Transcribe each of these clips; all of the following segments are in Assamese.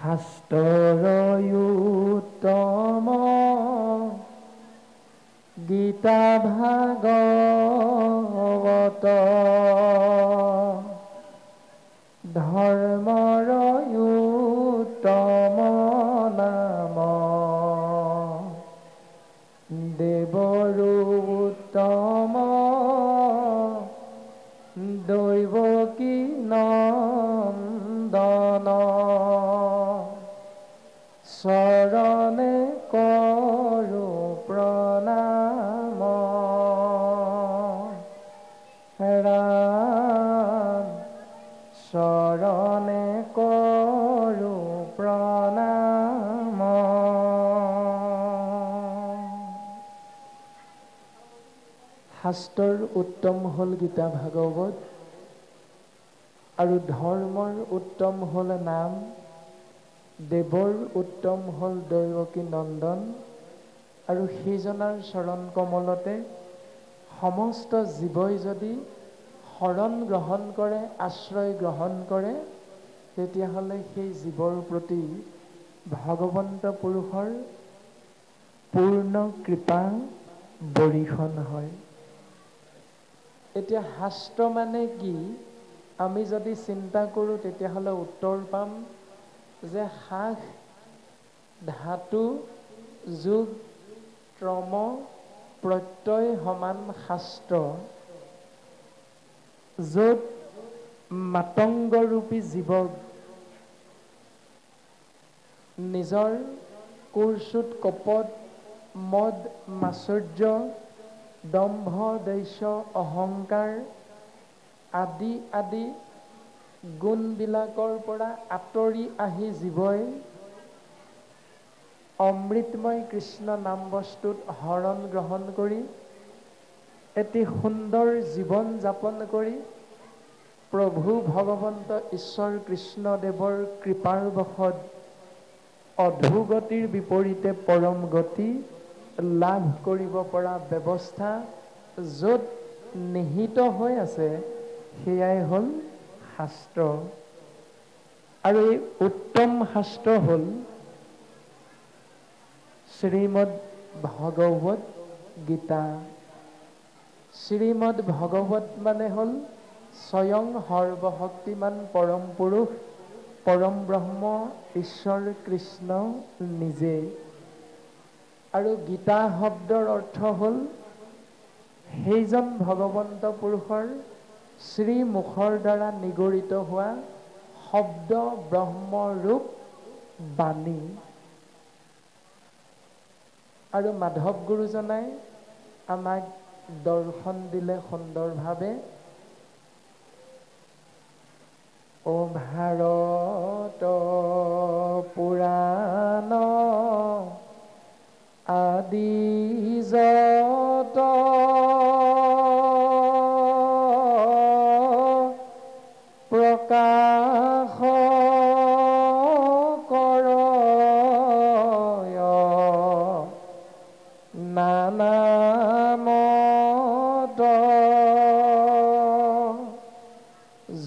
শাস্ত্ৰয়ুত্তম গীতা ভাগৱত ধৰ্মৰয়ুত্তম নাম দেৱৰোত্তম দৈৱকী নন্দন চৰণে কৰো প্ৰণাম ৰাম চৰণে কৰো প্ৰণাম। শাস্ত্ৰৰ উত্তম হ'ল গীতা ভাগৱত আৰু ধৰ্মৰ উত্তম হ'ল নাম, দেৱৰ উত্তম হ'ল দৈৱকী নন্দন আৰু সেইজনাৰ চৰণ কমলতে সমস্ত জীৱই যদি শৰণ গ্ৰহণ কৰে, আশ্ৰয় গ্ৰহণ কৰে, তেতিয়াহ'লে সেই জীৱৰ প্ৰতি ভগৱন্ত পুৰুষৰ পূৰ্ণ কৃপা বৰিষণ হয়। এতিয়া শাস্ত্ৰ মানে কি আমি যদি চিন্তা কৰোঁ তেতিয়াহ'লে উত্তৰ পাম যে শাস ধাতু যোগ ক্ৰম প্ৰত্যয় সমান শাস্ত্ৰ, য'ত মাতংগৰূপী জীৱক নিজৰ কুৰ্চুত কপট মদ মাচৰ্য দম্ভ দৈশ্য অহংকাৰ আদি আদি গুণবিলাকৰ পৰা আঁতৰি আহি জীৱই অমৃতময় কৃষ্ণ নাম বস্তুত হৰণ গ্ৰহণ কৰি এটি সুন্দৰ জীৱন যাপন কৰি প্ৰভু ভগৱন্ত ঈশ্বৰ কৃষ্ণদেৱৰ কৃপাৰ বশত অধোগতিৰ বিপৰীতে পৰম গতি লাভ কৰিব পৰা ব্যৱস্থা য'ত নিহিত হৈ আছে, সেয়াই হ'ল শাস্ত্ৰ। আৰু এই উত্তম শাস্ত্ৰ হ'ল শ্ৰীমদ ভাগৱত গীতা। শ্ৰীমদ ভাগৱত মানে হ'ল স্বয়ং সৰ্বশক্তিমান পৰম পুৰুষ পৰম ব্ৰহ্ম ঈশ্বৰ কৃষ্ণ নিজে। আৰু গীতা শব্দৰ অৰ্থ হ'ল সেইজন ভগৱন্ত পুৰুষৰ শ্ৰীমুখৰ দ্বাৰা নিগৰিত হোৱা শব্দ ব্ৰহ্মৰূপ বাণী। আৰু মাধৱ গুৰুজনাই আমাক দৰ্শন দিলে সুন্দৰভাৱে। ও ভাৰত পুৰাণ আদি যত প্ৰকাশ কৰ নানামত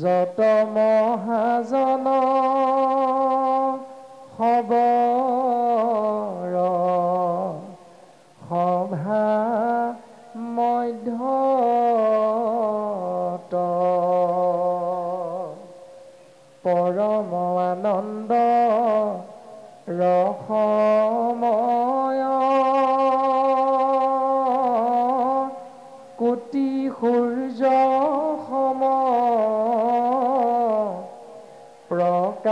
যত মহাজন খবৰ সভা মধ্যত পৰম আনন্দ ৰসময় কোটি সূৰ্য সম প্ৰকাশয়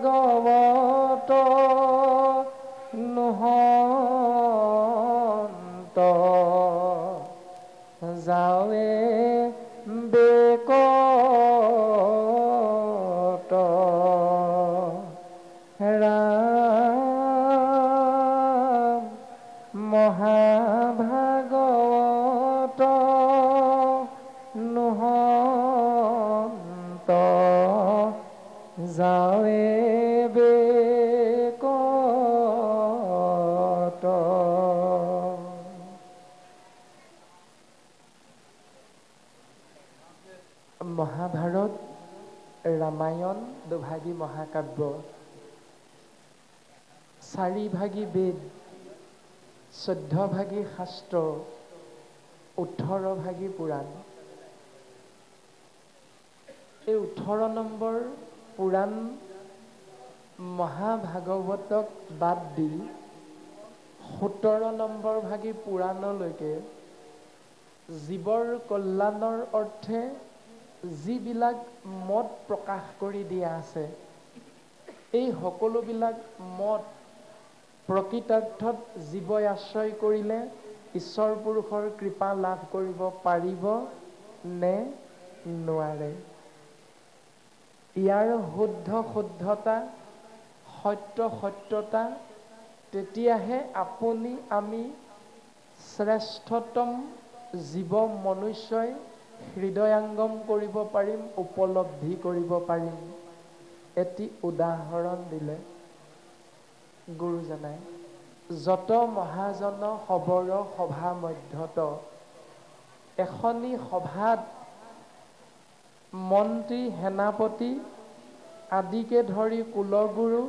মহাভাগৱত নোহন্ত যাৱে বেকত ৰাম মহাভাগৱত নোহন্ত যাৱে বেকত। মহাভাৰত, ৰামায়ণ দুভাগী মহাকাব্য, চাৰিভাগী বেদ, 14 ভাগী শাস্ত্ৰ, 18 ভাগী পুৰাণ। এই 18 নম্বৰ পুৰাণ মহাভাগৱতক বাদ দি 17 নম্বৰ ভাগী পুৰাণলৈকে জীৱৰ কল্যাণৰ অৰ্থে যিবিলাক মত প্ৰকাশ কৰি দিয়া আছে, এই সকলোবিলাক মত প্ৰকৃতাৰ্থত জীৱই আশ্ৰয় কৰিলে ঈশ্বৰ পুৰুষৰ কৃপা লাভ কৰিব পাৰিব নে নোৱাৰে? ইয়াৰ শুদ্ধতা, সত্যতা তেতিয়াহে আপুনি আমি শ্ৰেষ্ঠতম জীৱ মনুষ্যই হৃদয়ংগম কৰিব পাৰিম, উপলব্ধি কৰিব পাৰিম। এটি উদাহৰণ দিলে গুৰুজনাই, যত মহাজন সবৰ সভা মধ্যত, এখনি সভাত মন্ত্ৰী, সেনাপতি আদিকে ধৰি কুলগুৰু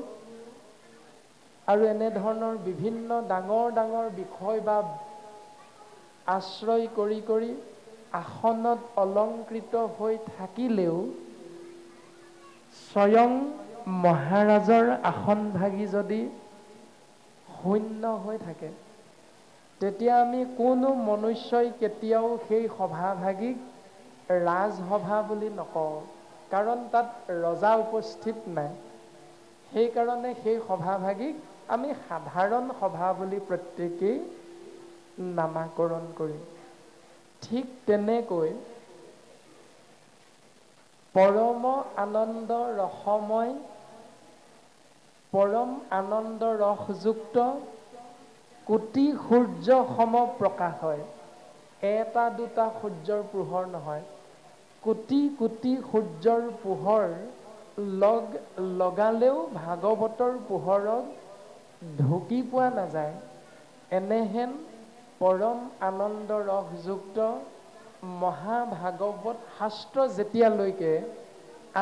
আৰু এনেধৰণৰ বিভিন্ন ডাঙৰ ডাঙৰ বিষয় বা আশ্ৰয় কৰি আসনত অলংকৃত হৈ থাকিলেও স্বয়ং মহাৰাজৰ আসন ভাগি যদি শূন্য হৈ থাকে, তেতিয়া আমি কোনো মনুষ্যই কেতিয়াও সেই সভাভাগিক ৰাজসভা বুলি নকওঁ, কাৰণ তাত ৰজা উপস্থিত নাই। সেইকাৰণে সেই সভাভাগিক আমি সাধাৰণ সভা বুলি প্ৰত্যেকেই নামাকৰণ কৰিম। ঠিক তেনেকৈ পৰম আনন্দ ৰসময়, পৰম আনন্দ ৰসযুক্ত কোটি সূৰ্য সম প্ৰকাশ হয়। এটা দুটা সূৰ্যৰ পোহৰ নহয়, কোটি কোটি সূৰ্যৰ পোহৰ লগালেও ভাগৱতৰ পোহৰত ঢুকি পোৱা নাযায়। এনেহেন পৰম আনন্দ ৰসযুক্ত মহাভাগৱত শাস্ত্ৰ যেতিয়ালৈকে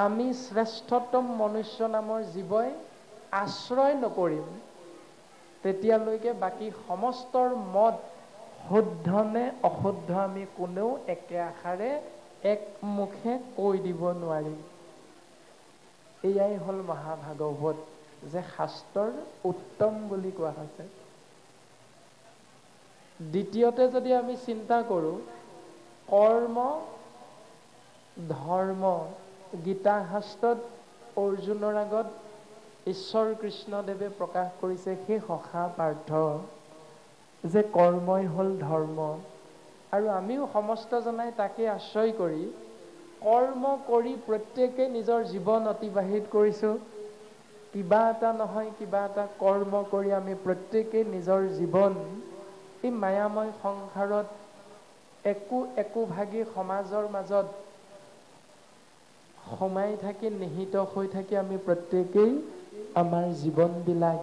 আমি শ্ৰেষ্ঠতম মনুষ্য নামৰ জীৱই আশ্ৰয় নকৰিম, তেতিয়ালৈকে বাকী সমস্তৰ মত শুদ্ধ নে অশুদ্ধ আমি কোনেও একে আষাৰে একমুখে কৈ দিব নোৱাৰিম। এয়াই হ'ল মহাভাগৱত, যে শাস্ত্ৰৰ উত্তম বুলি কোৱা হৈছে। দ্বিতীয়তে যদি আমি চিন্তা কৰোঁ, কৰ্ম ধৰ্ম, গীতা শাস্ত্ৰত অৰ্জুনৰ আগত ঈশ্বৰ কৃষ্ণদেৱে প্ৰকাশ কৰিছে সেই সখা পাৰ্থ, যে কৰ্মই হ'ল ধৰ্ম। আৰু আমিও সমস্ত জনাই তাকে আশ্ৰয় কৰি কৰ্ম কৰি প্ৰত্যেকে নিজৰ জীৱন অতিবাহিত কৰিছোঁ। কিবা এটা নহয় কিবা এটা কৰ্ম কৰি আমি প্ৰত্যেকে নিজৰ জীৱন এই মায়াময় সংসাৰত একো ভাগি সমাজৰ মাজত সোমাই থাকি, নিহিত হৈ থাকি আমি প্ৰত্যেকেই আমাৰ জীৱনবিলাক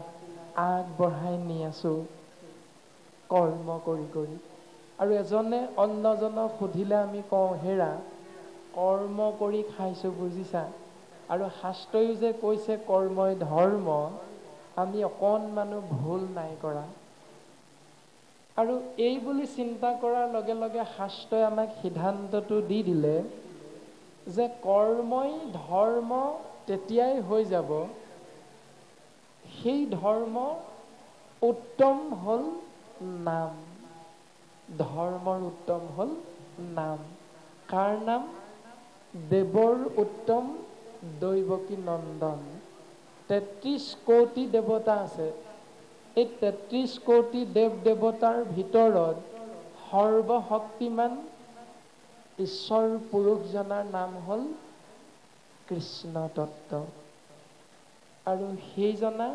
আগবঢ়াই নি আছোঁ কৰ্ম কৰি। আৰু এজনে অন্যজনক সুধিলে আমি কওঁ, হেৰা কৰ্ম কৰি খাইছোঁ বুজিছা। আৰু শাস্ত্ৰয়ো যে কৈছে কৰ্মই ধৰ্ম, আমি অকণমানো ভুল নাই কৰা। আৰু এই বুলি চিন্তা কৰাৰ লগে লগে শাস্ত্ৰই আমাক সিদ্ধান্তটো দি দিলে যে কৰ্মই ধৰ্ম তেতিয়াই হৈ যাব, সেই ধৰ্ম উত্তম হ'ল নাম। ধৰ্মৰ উত্তম হ'ল নাম। কাৰ নাম? দেৱৰ উত্তম দৈৱকী নন্দন। 33 কোটি দেৱতা আছে। এই 33 কোটি দেৱতাৰ ভিতৰত সৰ্বশক্তিমান ঈশ্বৰ পুৰুষজনাৰ নাম হ'ল কৃষ্ণ তত্ত্ব। আৰু সেইজনা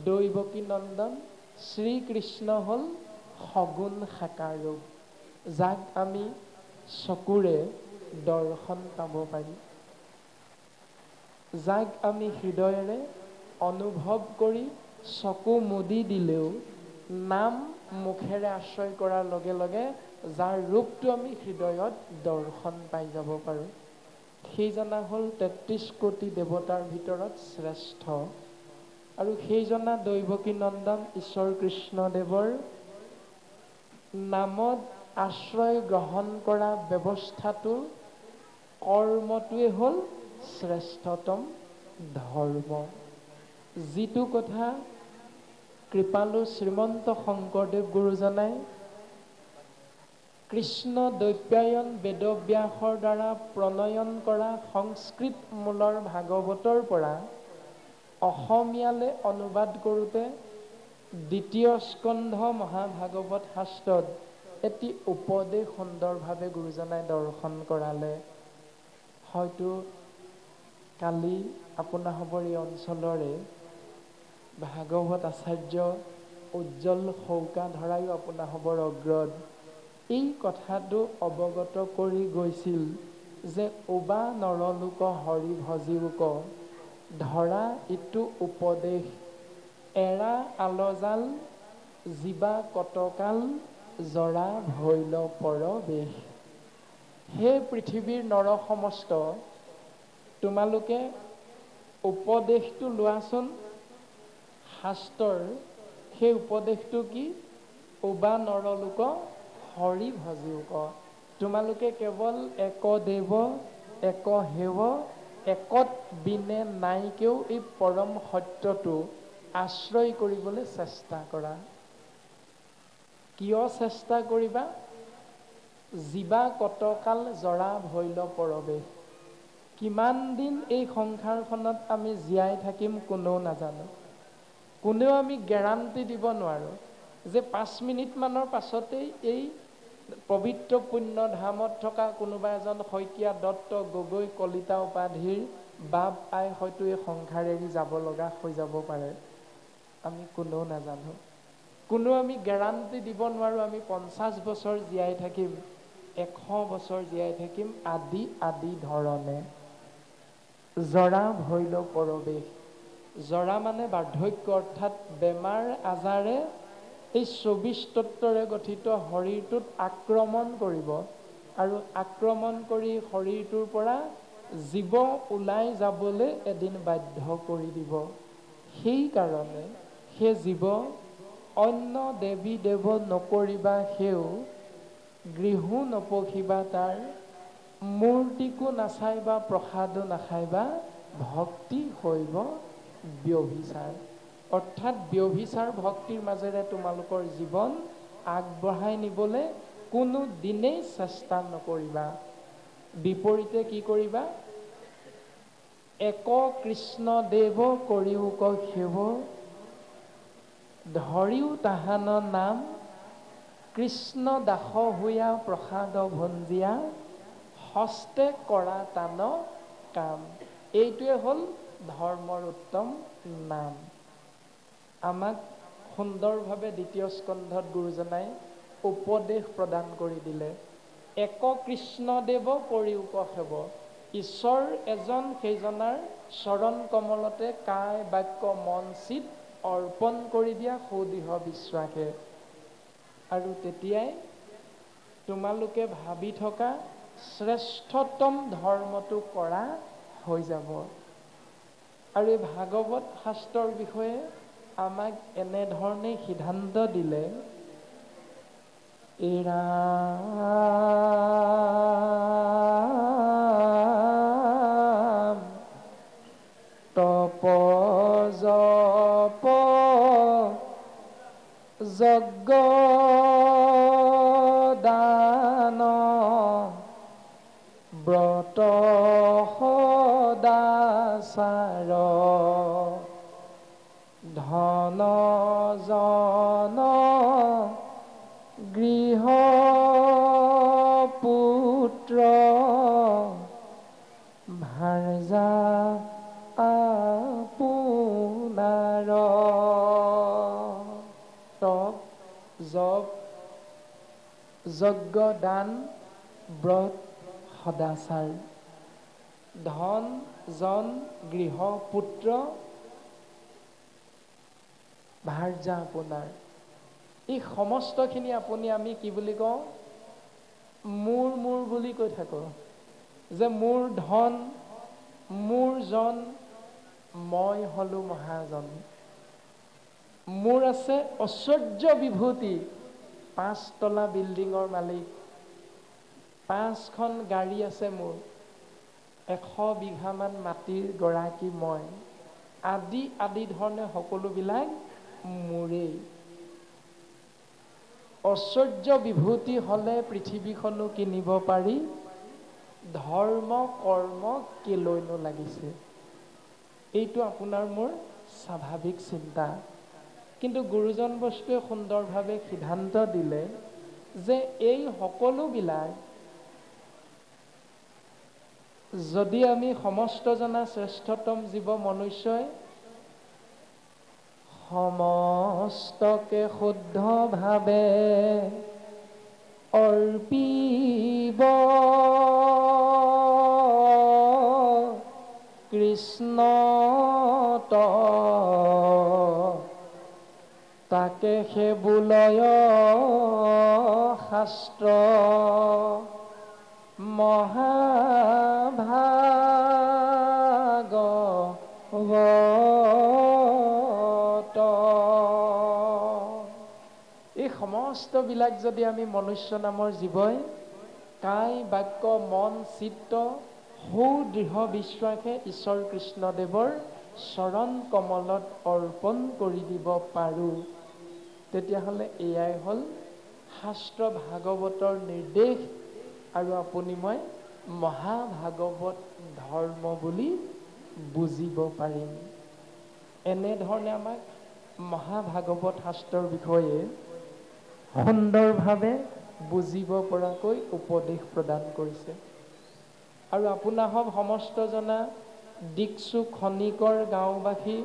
দৈৱকী নন্দন শ্ৰীকৃষ্ণ হ'ল সগুণ সাকাৰ ৰূপ, যাক আমি চকুৰে দৰ্শন পাব পাৰি, যাক আমি হৃদয়েৰে অনুভৱ কৰি চকু মুদি দিলেও নাম মুখেৰে আশ্ৰয় কৰাৰ লগে লগে যাৰ ৰূপটো আমি হৃদয়ত দৰ্শন পাই যাব পাৰোঁ। সেইজনা হ'ল ৩৩ কোটি দেৱতাৰ ভিতৰত শ্ৰেষ্ঠ। আৰু সেইজনা দৈৱকী নন্দন ঈশ্বৰ কৃষ্ণদেৱৰ নামত আশ্ৰয় গ্ৰহণ কৰা ব্যৱস্থাটো কৰ্মটোৱে হ'ল শ্ৰেষ্ঠতম ধৰ্ম। যিটো কথা কৃপালু শ্ৰীমন্ত শংকৰদেৱ গুৰুজনাই কৃষ্ণ দৈপায়ন বেদব্যাসৰ দ্বাৰা প্ৰণয়ন কৰা সংস্কৃত মূলৰ ভাগৱতৰ পৰা অসমীয়ালৈ অনুবাদ কৰোঁতে দ্বিতীয় স্কন্ধ মহাভাগৱত শাস্ত্ৰত এটি উপদেশ সুন্দৰভাৱে গুৰুজনাই দৰ্শন কৰালে। হয়তো কালি আপোনাসৱৰ এই অঞ্চলৰে ভাগৱত আচাৰ্য উজ্জ্বল সৌকাধৰায়ো আপোনাসৱৰ অগ্ৰত এই কথাটো অৱগত কৰি গৈছিল যে উবা নৰলোক হৰি ভজিওক, ধৰা ইটো উপদেশ, এৰা আলজাল জীৱা কতকাল, জৰা ভৈল পৰবেশ। হে পৃথিৱীৰ নৰ সমস্ত, তোমালোকে উপদেশটো লোৱাচোন। শাস্ত্ৰৰ সেই উপদেশটো কি? উবা নৰলোক হৰি ভজিওক। তোমালোকে কেৱল এক দেৱ এক হেৱ একত বিনে নাইকেও এই পৰম সত্যটো আশ্ৰয় কৰিবলৈ চেষ্টা কৰা। কিয় চেষ্টা কৰিবা? জীৱা কতকাল, জৰা ভৈল পৰবেশ। কিমান দিন এই সংসাৰখনত আমি জীয়াই থাকিম কোনেও নাজানো। কোনেও আমি গেৰাণ্টি দিব নোৱাৰোঁ যে 5 মিনিটমানৰ পাছতেই এই পবিত্ৰ পুণ্য ধামত থকা কোনোবা এজন শইকীয়া দত্ত গগৈ কলিতা উপাধিৰ বাপ আই হয়তো এই সংসাৰ এৰি যাব লগা হৈ যাব পাৰে। আমি কোনেও নাজানো। কোনেও আমি গেৰাণ্টি দিব নোৱাৰোঁ আমি 50 বছৰ জীয়াই থাকিম, 100 বছৰ জীয়াই থাকিম আদি আদি ধৰণে। জৰা ভৈল পৰবেশ। জৰা মানে বাৰ্ধক্য, অৰ্থাৎ বেমাৰ আজাৰে এই 24 তত্ত্বৰে গঠিত শৰীৰটোত আক্ৰমণ কৰিব আৰু আক্ৰমণ কৰি শৰীৰটোৰ পৰা জীৱ ওলাই যাবলৈ এদিন বাধ্য কৰি দিব। সেইকাৰণে সেই জীৱ অন্য দেৱী দেৱ নকৰিবা সেও, গৃহো নপঢ়িবা তাৰ, মূৰ্তিকো নাচাইবা প্ৰসাদো নাখাইবা, ভক্তি হৈব ব্যভিচাৰ। অৰ্থাৎ ব্যভিচাৰ ভক্তিৰ মাজেৰে তোমালোকৰ জীৱন আগবঢ়াই নিবলৈ কোনো দিনেই চেষ্টা নকৰিবা। বিপৰীতে কি কৰিবা? এক কৃষ্ণ দেৱ কৰিওক সেৱ, ধৰিও তাহান নাম, কৃষ্ণ দাস হৈয়া প্ৰসাদ ভঞ্জিয়া, হস্তে কৰা তান কাম। এইটোৱে হ'ল ধৰ্মৰ উত্তম নাম। আমাক সুন্দৰভাৱে দ্বিতীয় স্কন্ধত গুৰুজনাই উপদেশ প্ৰদান কৰি দিলে। এক কৃষ্ণদেৱ কৰিওক সেৱ। ঈশ্বৰ এজন, সেইজনাৰ চৰণ কমলতে কায় বাক্য মন চিত অৰ্পণ কৰি দিয়া সুদৃঢ় বিশ্বাসে। আৰু তেতিয়াই তোমালোকে ভাবি থকা শ্ৰেষ্ঠতম ধৰ্মটো কৰা হৈ যাব। আৰু এই ভাগৱত শাস্ত্ৰৰ বিষয়ে আমাক এনেধৰণে সিদ্ধান্ত দিলে, ৰাম তপ জপ যজ্ঞ দান ব্ৰত সদাচাৰ, ধন জন গৃহ পুত্ৰ, ভাৰ্যা আপোনাৰ। তপ জপ যজ্ঞ দান ব্ৰত সদাচাৰ, ধন জন গৃহ পুত্ৰ, ভাৰ্যা আপোনাৰ। এই সমস্তখিনি আপুনি আমি কি বুলি কওঁ? মোৰ মোৰ বুলি কৈ থাকোঁ। যে মোৰ ধন, মোৰ জন, মই হলো মহাজন। মোৰ আছে ঐশ্বৰ্য বিভূতি, 5 তলা বিল্ডিঙৰ মালিক, 5খন গাড়ী আছে মোৰ, 100 বিঘামান মাটিৰ গৰাকী মই, আদি আদি ধৰণে সকলোবিলাক মোৰেই। ঐশ্বৰ্য বিভূতি হ'লে পৃথিৱীখনো কিনিব পাৰি, ধৰ্ম কৰ্ম কেলৈনো লাগিছে। এইটো আপোনাৰ মোৰ স্বাভাৱিক চিন্তা। কিন্তু গুৰুজন বস্তুৱে সুন্দৰভাৱে সিদ্ধান্ত দিলে যে এই সকলোবিলাক যদি আমি সমস্ত জনা শ্ৰেষ্ঠতম জীৱ মনুষ্যই সমস্তকে শুদ্ধভাৱে অৰ্পিব কৃষ্ণত, তাকে সেবুলয় শাস্ত্ৰ মহাভাগৱত। এই সমস্তবিলাক যদি আমি মনুষ্য নামৰ জীৱই কায় বাক্য মন চিত্ত সুদৃঢ় বিশ্বাসে ঈশ্বৰ কৃষ্ণদেৱৰ চৰণ কমলত অৰ্পণ কৰি দিব পাৰোঁ, তেতিয়াহ'লে এয়াই হ'ল শাস্ত্ৰ ভাগৱতৰ নিৰ্দেশ, আৰু আপুনি মই মহাভাগৱত ধৰ্ম বুলি বুজিব পাৰিম। এনেধৰণে আমাক মহাভাগৱত শাস্ত্ৰৰ বিষয়ে সুন্দৰভাৱে বুজিব পৰাকৈ উপদেশ প্ৰদান কৰিছে। আৰু আপোনাসৱ সমস্ত জনা দিকচু খনিকৰ গাঁওবাসী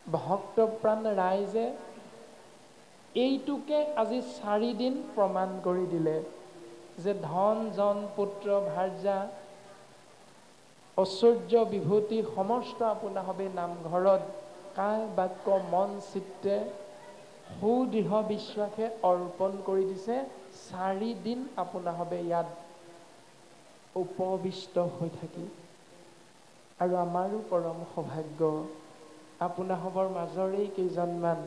ভক্তপ্ৰাণ ৰাইজে এইটোকে আজি 4 দিন প্ৰমাণ কৰি দিলে যে ধন জন পুত্ৰ ভাৰ্যা ঐশ্বৰ্য বিভূতি সমস্ত আপোনাসৱে নামঘৰত কায় বাক্য মন চিত্তে সুদৃঢ় বিশ্বাসে অৰ্পণ কৰি দিছে। 4 দিন আপোনাসৱে ইয়াত উপবিষ্ট হৈ থাকি। আৰু আমাৰো পৰম সৌভাগ্য আপোনাসৱৰ মাজৰেই কেইজনমান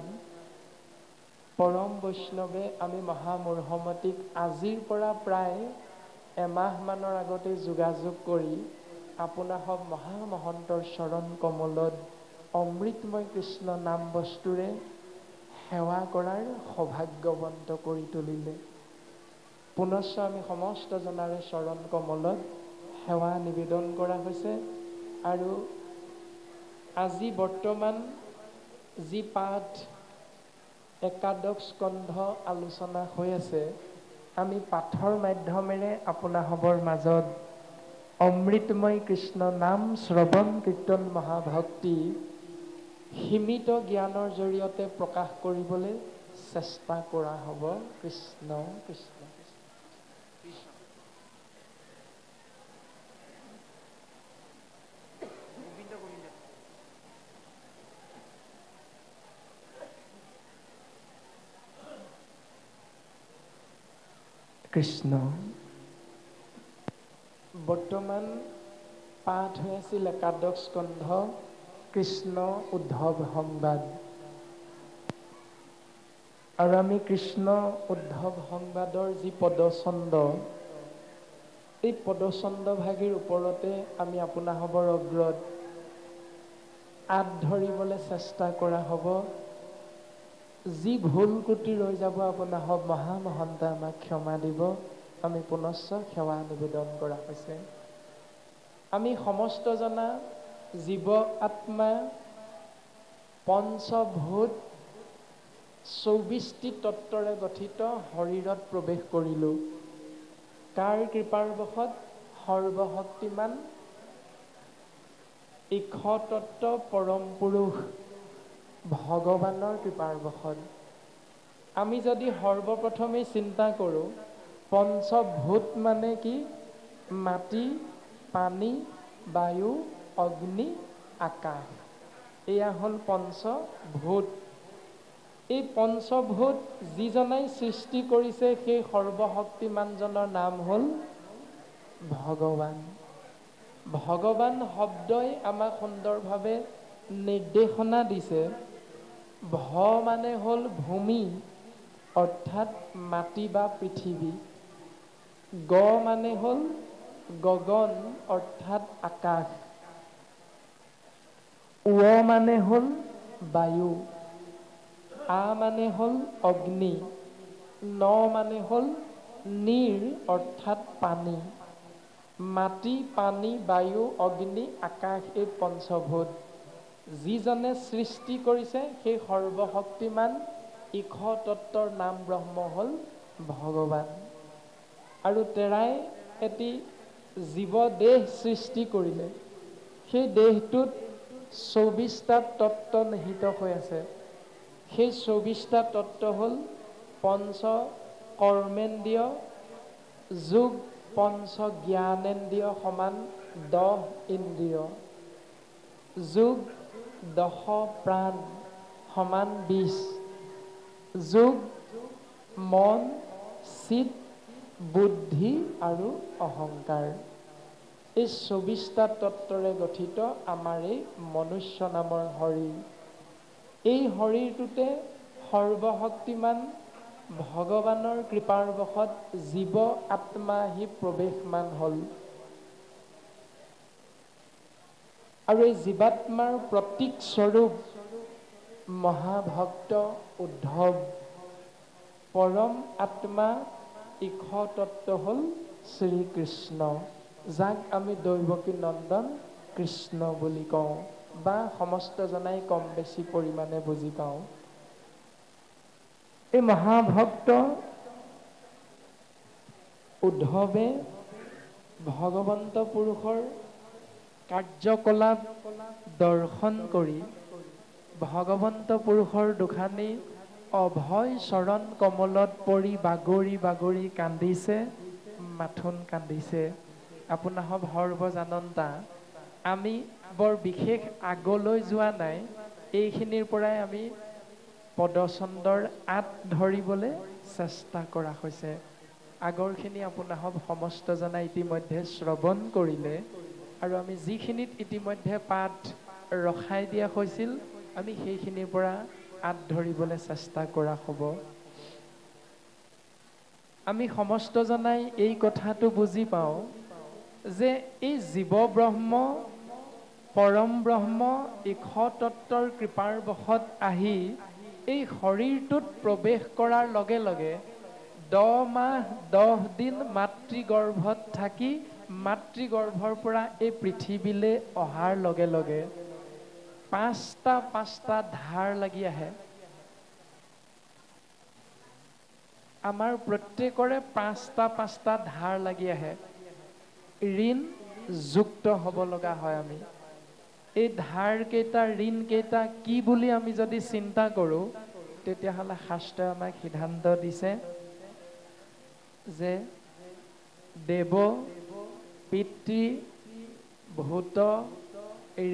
পৰম বৈষ্ণৱে আমি মহামূঢ়মতীক আজিৰ পৰা প্ৰায় এমাহমানৰ আগতে যোগাযোগ কৰি আপোনাসৱ মহামহন্তৰ চৰণ কমলত অমৃতময় কৃষ্ণ নাম বস্তুৰে সেৱা কৰাৰ সৌভাগ্যৱন্ত কৰি তুলিলে। পুনশ্চ আমি সমস্ত জনাৰে চৰণ কমলত সেৱা নিবেদন কৰা হৈছে। আৰু আজি বৰ্তমান যি পাঠ একাদশ স্কন্ধ আলোচনা হৈ আছে, আমি পাঠৰ মাধ্যমেৰে আপোনাসৱৰ মাজত অমৃতময় কৃষ্ণ নাম শ্ৰৱণ কীৰ্তন মহাভক্তি সীমিত জ্ঞানৰ জৰিয়তে প্ৰকাশ কৰিবলৈ চেষ্টা কৰা হ'ব। কৃষ্ণ কৃষ্ণ কৃষ্ণ। বৰ্তমান পাঠ হৈ আছিল একাদশ স্কন্ধ কৃষ্ণ উদ্ধৱ সংবাদ। আৰু আমি কৃষ্ণ উদ্ধৱ সংবাদৰ যি পদচন্দ, এই পদচন্দ ভাগিৰ ওপৰতে আমি আপোনাসৱৰ অগ্ৰত আঁত ধৰিবলৈ চেষ্টা কৰা হ'ব। যি ভুল ক্ৰুটি ৰৈ যাব আপোনাসৱ মহামহন্তে আমাক ক্ষমা দিব। আমি পুনশ্চ সেৱা নিবেদন কৰা হৈছে। আমি সমস্ত জনা জীৱ আত্মা পঞ্চভূত 24টি তত্বৰে গঠিত শৰীৰত প্ৰৱেশ কৰিলোঁ। কাৰ কৃপাৰ বশত? সৰ্বশক্তিমান ঈশতত্ব পৰম পুৰুষ ভগৱানৰ কৃপাৰ বশত। আমি যদি সৰ্বপ্ৰথমেই চিন্তা কৰোঁ, পঞ্চভূত মানে কি? মাটি, পানী, বায়ু, অগ্নি, আকাশ। এয়া হ'ল পঞ্চভূত। এই পঞ্চভূত যিজনাই সৃষ্টি কৰিছে সেই সৰ্বশক্তিমানজনৰ নাম হ'ল ভগৱান। ভগৱান শব্দই আমাক সুন্দৰভাৱে নিৰ্দেশনা দিছে। ভ মানে হ'ল ভূমি, অৰ্থাৎ মাটি বা পৃথিৱী। গ মানে হ'ল গগন, অৰ্থাৎ আকাশ। উ মানে হ'ল বায়ু। আ মানে হ'ল অগ্নি। ন মানে হ'ল নীৰ, অৰ্থাৎ পানী। মাটি, পানী, বায়ু, অগ্নি, আকাশ এই পঞ্চভূত। যিজনে সৃষ্টি কৰিছে সেই সৰ্বশক্তিমান ঈশ তত্ত্বৰ নাম ব্ৰহ্ম হ'ল ভগৱান। আৰু তেৰাই এটি জীৱ দেহ সৃষ্টি কৰিলে। সেই দেহটোত ২৪টা তত্ত্ব নিহিত হৈ আছে। সেই ২৪টা তত্ত্ব হ'ল পঞ্চ কৰ্মেন্দ্ৰিয় যোগ পঞ্চ জ্ঞানেন্দ্ৰিয় সমান ১০ ইন্দ্ৰিয়, যোগ ১০ প্ৰাণ সমান ২০, যোগ মন, চিত, বুদ্ধি আৰু অহংকাৰ। এই ২৪টা তত্ত্বৰে গঠিত আমাৰ এই মনুষ্য নামৰ শৰীৰ। এই শৰীৰটোতে সৰ্বশক্তিমান ভগৱানৰ কৃপাৰ বশত জীৱ আত্মা আহি প্ৰৱেশমান হ'ল। আৰু এই জীৱাত্মাৰ প্ৰতীক স্বৰূপ মহাভক্ত উদ্ধৱ, পৰম আত্মা ঈশ তত্ত্ব হ'ল শ্ৰীকৃষ্ণ, যাক আমি দৈৱকী নন্দন কৃষ্ণ বুলি কওঁ বা সমস্ত জনাই কম বেছি পৰিমাণে বুজি পাওঁ। এই মহাভক্ত উদ্ধৱে ভগৱন্ত পুৰুষৰ কাৰ্যকলাপ দৰ্শন কৰি ভগৱন্ত পুৰুষৰ দুখানি অভয় চৰণ কমলত পৰি বাগৰি বাগৰি কান্দিছে, মাথোন কান্দিছে। আপোনাসৱ সৰ্বজানন্তা, আমি বৰ বিশেষ আগলৈ যোৱা নাই। এইখিনিৰ পৰাই আমি পদচন্দৰ আঁত ধৰিবলৈ চেষ্টা কৰা হৈছে। আগৰখিনি আপোনাসৱ সমস্ত জনাই ইতিমধ্যে শ্ৰৱণ কৰিলে। আৰু আমি যিখিনিত ইতিমধ্যে পাঠ ৰখাই দিয়া হৈছিল, আমি সেইখিনিৰ পৰা আঁত ধৰিবলৈ চেষ্টা কৰা হ'ব। আমি সমস্ত জনাই এই কথাটো বুজি পাওঁ যে এই জীৱ ব্ৰহ্ম, পৰম ব্ৰহ্ম ঈশ তত্ত্বৰ কৃপাৰ বশত আহি এই শৰীৰটোত প্ৰৱেশ কৰাৰ লগে লগে ১০ মাহ ১০ দিন মাতৃগৰ্ভত থাকি মাতৃগৰ্ভৰ পৰা এই পৃথিৱীলৈ অহাৰ লগে লগে পাঁচটা ধাৰ লাগি আহে। আমাৰ প্ৰত্যেকৰে পাঁচটা ধাৰ লাগি আহে। ঋণ যুক্ত হ'ব লগা হয় আমি। এই ধাৰ কেইটা, ঋণ কেইটা কি বুলি আমি যদি চিন্তা কৰোঁ, তেতিয়াহ'লে শাস্ত্ৰই আমাক সিদ্ধান্ত দিছে যে দেৱ, পিতৃ, ভূত,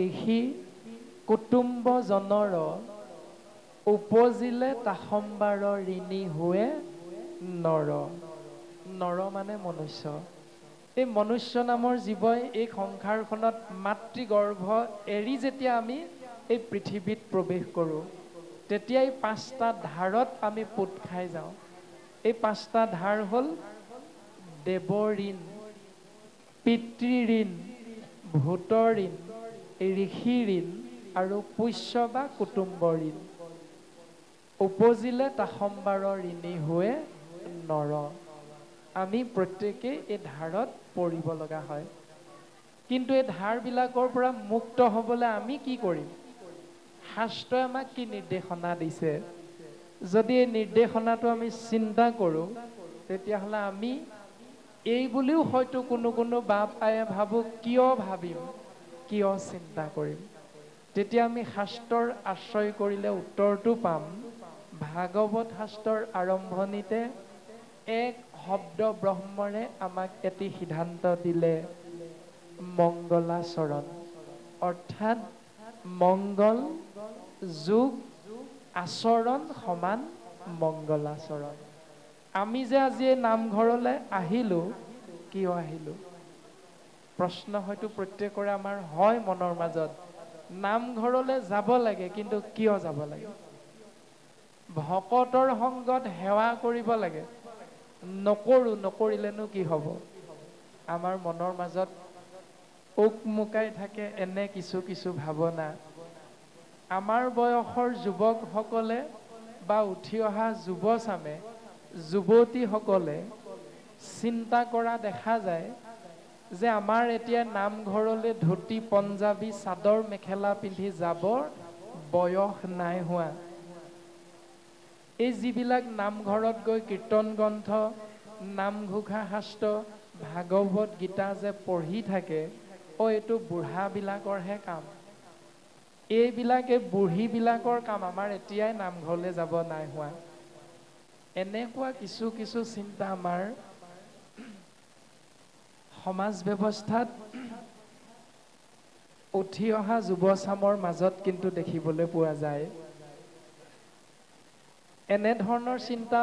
ঋষি, কুটুম্বজনৰ উপজিলে তাসম্বাৰ ঋণী হোৱে নৰ। নৰ মানে মনুষ্য। এই মনুষ্য নামৰ জীৱই এই সংসাৰখনত মাতৃগৰ্ভ এৰি যেতিয়া আমি এই পৃথিৱীত প্ৰৱেশ কৰোঁ, তেতিয়াই ৫টা ধাৰত আমি পোত খাই যাওঁ। এই 5টা ধাৰ হ'ল দেৱ ঋণ, পিতৃ ঋণ, ভূত ঋণ, ঋষি ঋণ আৰু পোষ্য বা কুটুম্ব ঋণ। উপজিলে তাসম্বাৰ ঋণী হোৱে নৰ। আমি প্ৰত্যেকেই এই ধাৰত পৰিব লগা হয়। কিন্তু এই ধাৰবিলাকৰ পৰা মুক্ত হ'বলৈ আমি কি কৰিম? শাস্ত্ৰই আমাক কি নিৰ্দেশনা দিছে? যদি এই নিৰ্দেশনাটো আমি চিন্তা কৰোঁ, তেতিয়াহ'লে আমি এই বুলিও হয়তো কোনো বাপ আয়ে ভাবোঁ, কিয় ভাবিম, কিয় চিন্তা কৰিম? তেতিয়া আমি শাস্ত্ৰৰ আশ্ৰয় কৰিলে উত্তৰটো পাম। ভাগৱত শাস্ত্ৰৰ আৰম্ভণিতে এক শব্দ ব্ৰহ্মৰে আমাক এটি সিদ্ধান্ত দিলে, মংগলাচৰণ। অৰ্থাৎ মংগল যোগ আচৰণ সমান মংগলাচৰণ। আমি যে আজি এই নামঘৰলৈ আহিলোঁ, কিয় আহিলোঁ? প্ৰশ্ন হয়তো প্ৰত্যেকৰে আমাৰ হয় মনৰ মাজত, নামঘৰলৈ যাব লাগে, কিন্তু কিয় যাব লাগে? ভকতৰ সংগত সেৱা কৰিব লাগে, নকৰিলেনো কি হ'ব? আমাৰ মনৰ মাজত উকমুকাই থাকে এনে কিছু কিছু ভাৱনা। আমাৰ বয়সৰ যুৱকসকলে বা উঠি অহা যুৱচামে, যুৱতীসকলে চিন্তা কৰা দেখা যায় যে আমাৰ এতিয়া নামঘৰলৈ ধুতি পঞ্জাবী চাদৰ মেখেলা পিন্ধি যাবৰ বয়স নাই হোৱা। এই যিবিলাক নামঘৰত গৈ কীৰ্তন গ্ৰন্থ, নামঘোষা শাস্ত্ৰ, ভাগৱত গীতা যে পঢ়ি থাকে, এইটো বুঢ়াবিলাকৰহে কাম। এই বুঢ়ীবিলাকৰ কাম, আমাৰ এতিয়াই নামঘৰলৈ যাব নাই হোৱা। এনেকুৱা কিছু কিছু চিন্তা আমাৰ সমাজ ব্যৱস্থাত উঠি অহা যুৱচামৰ মাজত কিন্তু দেখিবলৈ পোৱা যায়। এনেধৰণৰ চিন্তা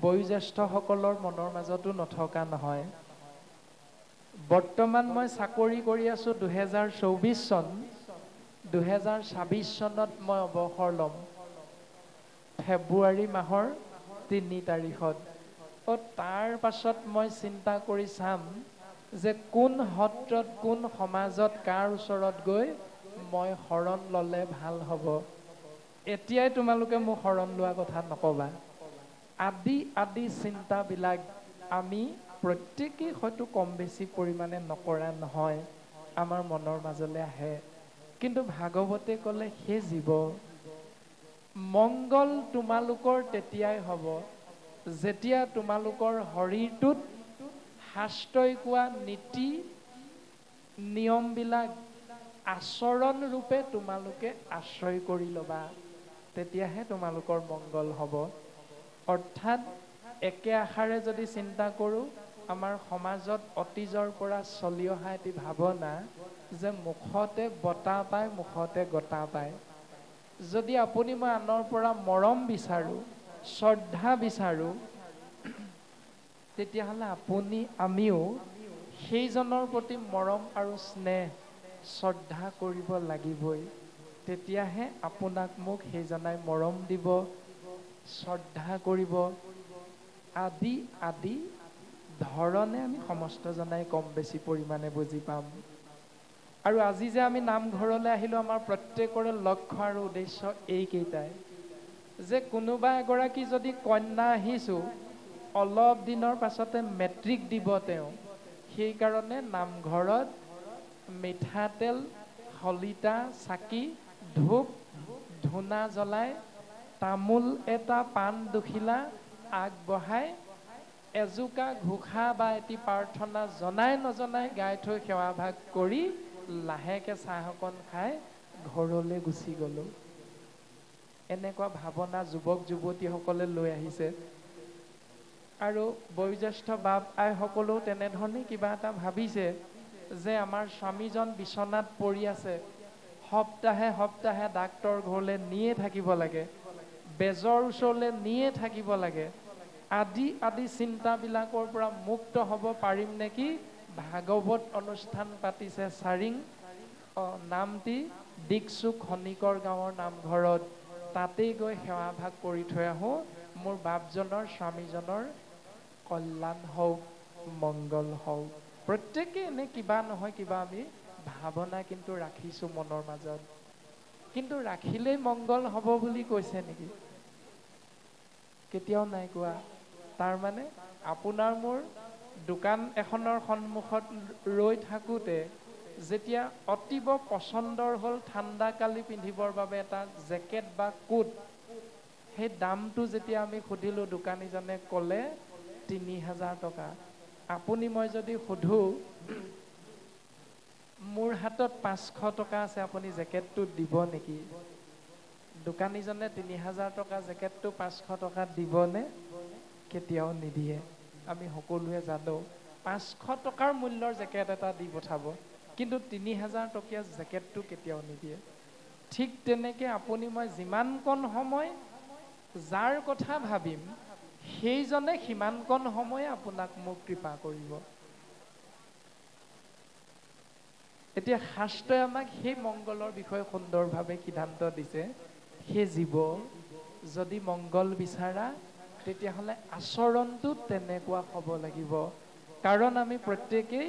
বয়োজ্যেষ্ঠসকলৰ মনৰ মাজতো নথকা নহয়। বৰ্তমান মই চাকৰি কৰি আছোঁ 2024 চন, 2026 চনত মই অৱসৰ ল'ম, ফেব্ৰুৱাৰী মাহৰ 3 তাৰিখত। তাৰ পাছত মই চিন্তা কৰি চাম যে কোন সত্ৰত, কোন সমাজত, কাৰ ওচৰত গৈ মই শৰণ ল'লে ভাল হ'ব। এতিয়াই তোমালোকে মোক শৰণ লোৱা কথা নকবা। আদি চিন্তাবিলাক আমি প্ৰত্যেকেই হয়তো কম বেছি পৰিমাণে নকৰা নহয়, আমাৰ মনৰ মাজলৈ আহে। কিন্তু ভাগৱতে ক'লে, হে জীৱ, মংগল তোমালোকৰ তেতিয়াই হ'ব যেতিয়া তোমালোকৰ শৰীৰটোত শাস্ত্ৰই কোৱা নীতি নিয়মবিলাক আচৰণ ৰূপে তোমালোকে আশ্ৰয় কৰি ল'বা, তেতিয়াহে তোমালোকৰ মংগল হ'ব। অৰ্থাৎ একে আষাৰে যদি চিন্তা কৰোঁ, আমাৰ সমাজত অতীজৰ পৰা চলি অহা এটি ভাৱনা যে মুখতে বঁটা পায়, মুখতে গতা পায়। যদি আপুনি মই আনৰ পৰা মৰম বিচাৰোঁ, শ্ৰদ্ধা বিচাৰোঁ, তেতিয়াহ'লে আপুনি আমিও সেইজনৰ প্ৰতি মৰম আৰু স্নেহ শ্ৰদ্ধা কৰিব লাগিবই। তেতিয়াহে আপোনাক মোক সেইজনাই মৰম দিব, শ্ৰদ্ধা কৰিব। আদি ধৰণে আমি সমস্তজনাই কম বেছি পৰিমাণে বুজি পাম। আৰু আজি যে আমি নামঘৰলৈ আহিলোঁ, আমাৰ প্ৰত্যেকৰে লক্ষ্য আৰু উদ্দেশ্য এইকেইটাই, যে কোনোবা এগৰাকী যদি কন্যা আহিছোঁ, অলপ দিনৰ পাছতে মেট্ৰিক দিব তেওঁ, সেইকাৰণে নামঘৰত মিঠাতেল, শলিতা, চাকি, ধূপ ধূনা জ্বলাই, তামোল এটা, পাণ দুখিলা আগবঢ়াই, এজোকা ঘোষা বা এটি প্ৰাৰ্থনা জনাই নজনাই গাই থৈ সেৱা ভাগ কৰি লাহেকে চাহ অকণ খাই ঘৰলৈ গুচি গ'লোঁ। এনেকুৱা ভাৱনা যুৱক যুৱতীসকলে লৈ আহিছে। আৰু বয়োজ্যেষ্ঠ বাপ আইসকলেও তেনেধৰণে কিবা এটা ভাবিছে যে আমাৰ স্বামীজন বিচনাত পৰি আছে, সপ্তাহে সপ্তাহে ডাক্তৰ ঘৰলৈ নিয়ে থাকিব লাগে, বেজৰ ওচৰলৈ নিয়ে থাকিব লাগে। আদি চিন্তাবিলাকৰ পৰা মুক্ত হ'ব পাৰিম নেকি? ভাগৱত অনুষ্ঠান পাতিছে চাৰিং নামটি দিকচুক খনিকৰ গাঁৱৰ নামঘৰত, তাতেই গৈ সেৱা ভাগ কৰি থৈ আহোঁ, মোৰ বাপজনৰ স্বামীজনৰ কল্যাণ হওক, মংগল হওক। প্ৰত্যেকে এনে কিবা নহয় কিবা আমি ভাৱনা কিন্তু ৰাখিছোঁ মনৰ মাজত। কিন্তু ৰাখিলেই মংগল হ'ব বুলি কৈছে নেকি? কেতিয়াও নাই কোৱা। তাৰমানে আপোনাৰ মোৰ দোকান এখনৰ সন্মুখত ৰৈ থাকোঁতে যেতিয়া অতীব পচন্দৰ হ'ল ঠাণ্ডাকালি পিন্ধিবৰ বাবে এটা জেকেট বা কোট, সেই দামটো যেতিয়া আমি সুধিলোঁ, দোকানীজনে ক'লে 3000 টকা। আপুনি মই যদি সোধোঁ, মোৰ হাতত 500 টকা আছে, আপুনি জেকেটটো দিব নেকি? দোকানীজনে 3000 টকা জেকেটটো 500 টকাত দিবনে? কেতিয়াও নিদিয়ে। আমি সকলোৱে জানো 500 টকাৰ মূল্যৰ জেকেট এটা দি পঠাব, কিন্তু 3000 টকীয়া জেকেটটো কেতিয়াও নিদিয়ে। ঠিক তেনেকৈ আপুনি মই যিমানকণ সময় যাৰ কথা ভাবিম, সেইজনে সিমানকণ সময়ে আপোনাক মোক কৃপা কৰিব। এতিয়া শাস্ত্ৰই আমাক সেই মংগলৰ বিষয়ে সুন্দৰভাৱে সিদ্ধান্ত দিছে। সেই জীৱ যদি মংগল বিচাৰা তেতিয়াহ'লে আচৰণটো তেনেকুৱা হ'ব লাগিব। কাৰণ আমি প্ৰত্যেকেই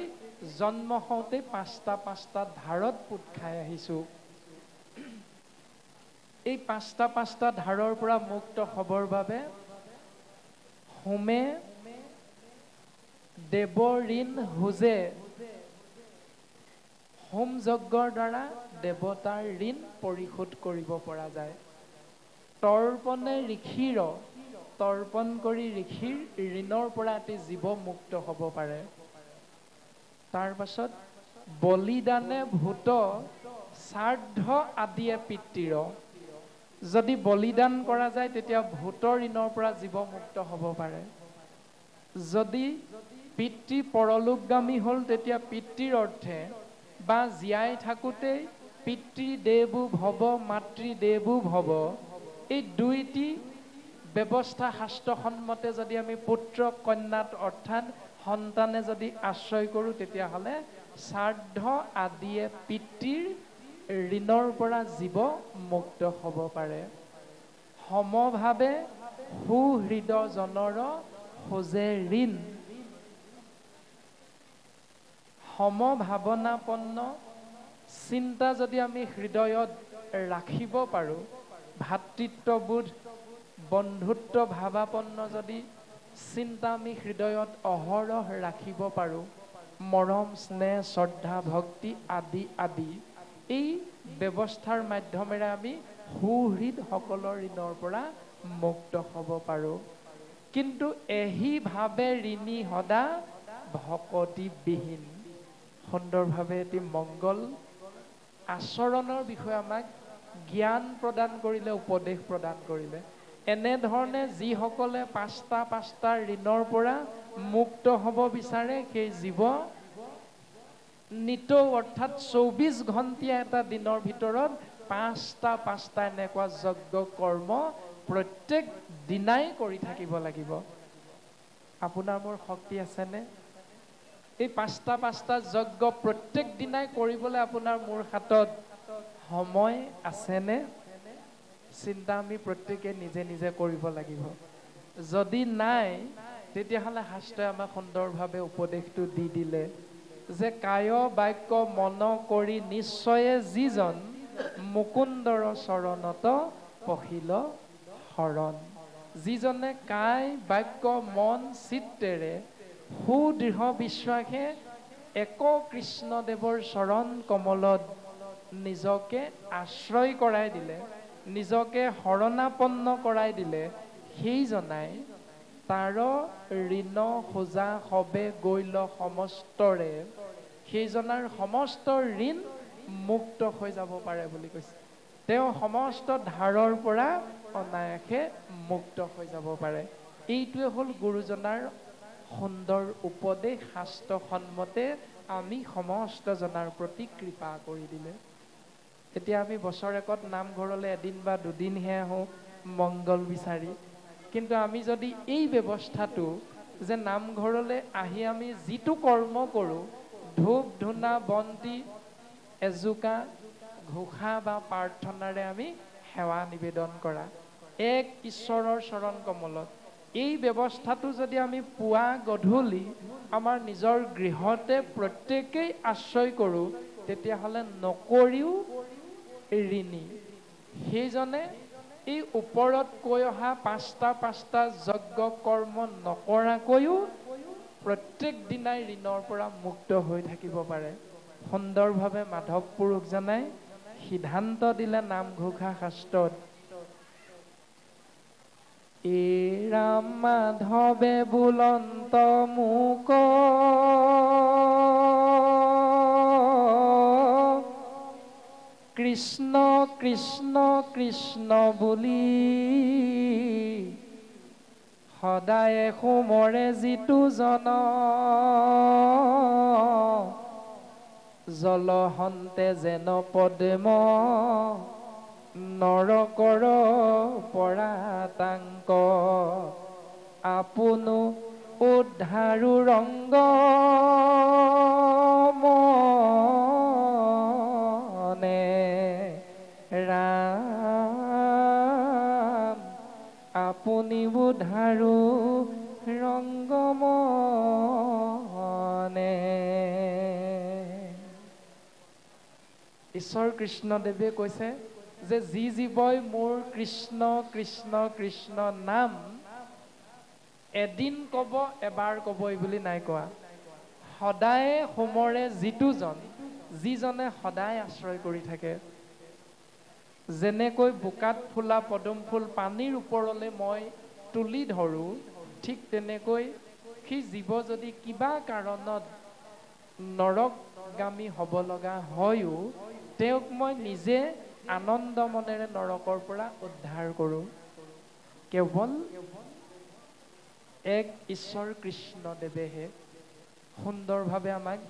জন্ম হওঁতে পাঁচটা ধাৰত পোত খাই আহিছোঁ। এই পাঁচটা ধাৰৰ পৰা মুক্ত হ'বৰ বাবে হোমে দেৱ ঋণ হোজে। হোম যজ্ঞৰ দ্বাৰা দেৱতাৰ ঋণ পৰিশোধ কৰিব পৰা যায়। তৰ্পণে ঋষিৰ, তৰ্পণ কৰি ঋষিৰ ঋণৰ পৰা এটি জীৱ মুক্ত হ'ব পাৰে। তাৰ পাছত বলিদানে ভূত শ্ৰাদ্ধ আদিয়ে পিতৃৰ। যদি বলিদান কৰা যায় তেতিয়া ভূতৰ ঋণৰ পৰা জীৱ মুক্ত হ'ব পাৰে। যদি পিতৃ পৰলোকগামী হ'ল তেতিয়া পিতৃৰ অৰ্থে বা জীয়াই থাকোঁতেই পিতৃদেৱো ভৱ মাতৃদেৱো ভৱ, এই দুইটি ব্যৱস্থা শাস্ত্ৰসন্মতে যদি আমি পুত্ৰ কন্যাত অৰ্থাৎ সন্তানে যদি আশ্ৰয় কৰোঁ তেতিয়াহ'লে শ্ৰাদ্ধ আদিয়ে পিতৃৰ ঋণৰ পৰা জীৱ মুক্ত হ'ব পাৰে। সমভাৱে সুহৃদজনৰ হোজে ঋণ। সমভাৱনাপন্ন চিন্তা যদি আমি হৃদয়ত ৰাখিব পাৰোঁ, ভাতৃত্ববোধ বন্ধুত্ব ভাৱাপন্ন যদি চিন্তা আমি হৃদয়ত অহৰহ ৰাখিব পাৰোঁ, মৰম স্নেহ শ্ৰদ্ধা ভক্তি আদি আদি, এই ব্যৱস্থাৰ মাধ্যমেৰে আমি সুহৃদসকলৰ ঋণৰ পৰা মুক্ত হ'ব পাৰোঁ। কিন্তু এহিভাৱে ঋণী সদা ভকতিবিহীন। সুন্দৰভাৱে এটি মংগল আচৰণৰ বিষয়ে আমাক জ্ঞান প্ৰদান কৰিলে, উপদেশ প্ৰদান কৰিলে। এনেধৰণে যিসকলে পাঁচটা ঋণৰ পৰা মুক্ত হ'ব বিচাৰে সেই জীৱ নিতৌ অৰ্থাৎ ২৪ ঘণ্টীয়া এটা দিনৰ ভিতৰত পাঁচটা এনেকুৱা যজ্ঞ কৰ্ম প্ৰত্যেক দিনাই কৰি থাকিব লাগিব। আপোনাৰ মোৰ শক্তি আছেনে? এই পাঁচটা যজ্ঞ প্ৰত্যেক দিনাই কৰিবলৈ আপোনাৰ মোৰ হাতত সময় আছেনে? চিন্তা আমি প্ৰত্যেকে নিজে নিজে কৰিব লাগিব। যদি নাই তেতিয়াহ'লে শাস্ত্ৰই আমাক সুন্দৰভাৱে উপদেশটো দি দিলে যে কায় বাক্য মন কৰি নিশ্চয়ে যিজন মুকুন্দৰ চৰণত পখিল শৰণ। যিজনে কায় বাক্য মন চিত্তেৰে সুদৃঢ় বিশ্বাসে এক কৃষ্ণদেৱৰ চৰণ কমলত নিজকে আশ্ৰয় কৰাই দিলে, নিজকে শৰণাপন্ন কৰাই দিলে, সেইজনাই তাৰ ঋণ হোজা সবে গৈল সমস্তৰে, সেইজনাৰ সমস্ত ঋণ মুক্ত হৈ যাব পাৰে বুলি কৈছে। তেওঁ সমস্ত ধাৰৰ পৰা অনায়াসে মুক্ত হৈ যাব পাৰে। এইটোৱে হ'ল গুৰুজনাৰ সুন্দৰ উপদেশ। শাস্ত্ৰসন্মতে আমি সমস্ত জনাৰ প্ৰতি কৃপা কৰি দিলে। এতিয়া আমি বছৰেকত নামঘৰলৈ এদিন বা দুদিনহে আহোঁ মংগল বিচাৰি, কিন্তু আমি যদি এই ব্যৱস্থাটো যে নামঘৰলৈ আহি আমি যিটো কৰ্ম কৰোঁ, ধূপ ধূনা বন্তি এজোকা ঘোষা বা প্ৰাৰ্থনাৰে আমি সেৱা নিবেদন কৰা, এক ঈশ্বৰৰ চৰণ কমলত, এই ব্যৱস্থাটো যদি আমি পুৱা গধূলি আমাৰ নিজৰ গৃহতে প্ৰত্যেকেই আশ্ৰয় কৰোঁ তেতিয়াহ'লে নকৰিও ঋণী। সেইজনে এই ওপৰত কৈ অহা পাঁচটা যজ্ঞ কৰ্ম নকৰাকৈও প্ৰত্যেক দিনাই ঋণৰ পৰা মুক্ত হৈ থাকিব পাৰে। সুন্দৰভাৱে মাধৱ পুৰুষজনাই সিদ্ধান্ত দিলে নামঘোষা শাস্ত্ৰত, এ ৰাম মাধৱে বুলন্ত মোক কৃষ্ণ কৃষ্ণ কৃষ্ণ বুলি সদায় সোমৰে যিটো জন জলহন্তে যেন পদ্ম নৰকৰ পৰাতাংক আপোনো উদ্ধাৰো ৰংগ ঈশ্বৰ কৃষ্ণদেৱে কৈছে যে যি জীৱই মোৰ কৃষ্ণ কৃষ্ণ কৃষ্ণ নাম এদিন ক'ব এবাৰ ক'বই বুলি নাই কোৱা। সদায় সমৰে যিজনে সদায় আশ্ৰয় কৰি থাকে, যেনেকৈ বোকাত ফুলা পদুম ফুল পানীৰ ওপৰলৈ মই তুলি ধৰোঁ, ঠিক তেনেকৈ সেই জীৱ যদি কিবা কাৰণত নৰকগামী হ'ব লগা হয়ো, তেওঁক মই নিজে আনন্দ মনেৰে নৰকৰ পৰা উদ্ধাৰ কৰোঁ। কেৱল এক ঈশ্বৰ কৃষ্ণদেৱেহে সুন্দৰভাৱে আমাক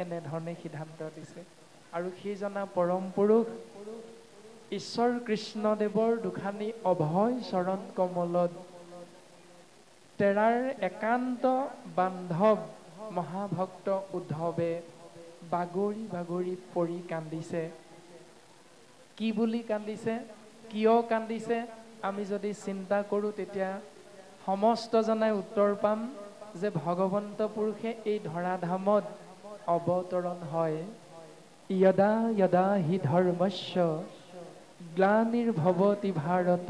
এনেধৰণে সিদ্ধান্ত দিছে। আৰু সেই জনা পৰম পুৰুষ ঈশ্বৰ কৃষ্ণদেৱৰ দুখানি অভয় চৰণ কমলত তেৰাৰ একান্ত বান্ধৱ মহাভক্ত উদ্ধৱে বাগৰি বাগৰি পৰি কান্দিছে। কি বুলি কান্দিছে, কিয় কান্দিছে, আমি যদি চিন্তা কৰোঁ তেতিয়া সমস্ত জনাই উত্তৰ পাম যে ভগৱন্ত পুৰুষে এই ধৰাধামত অৱতৰণ হয়। যদা যদা হি ধৰ্মস্য গ্লানিৰ্ভৱতি ভাৰত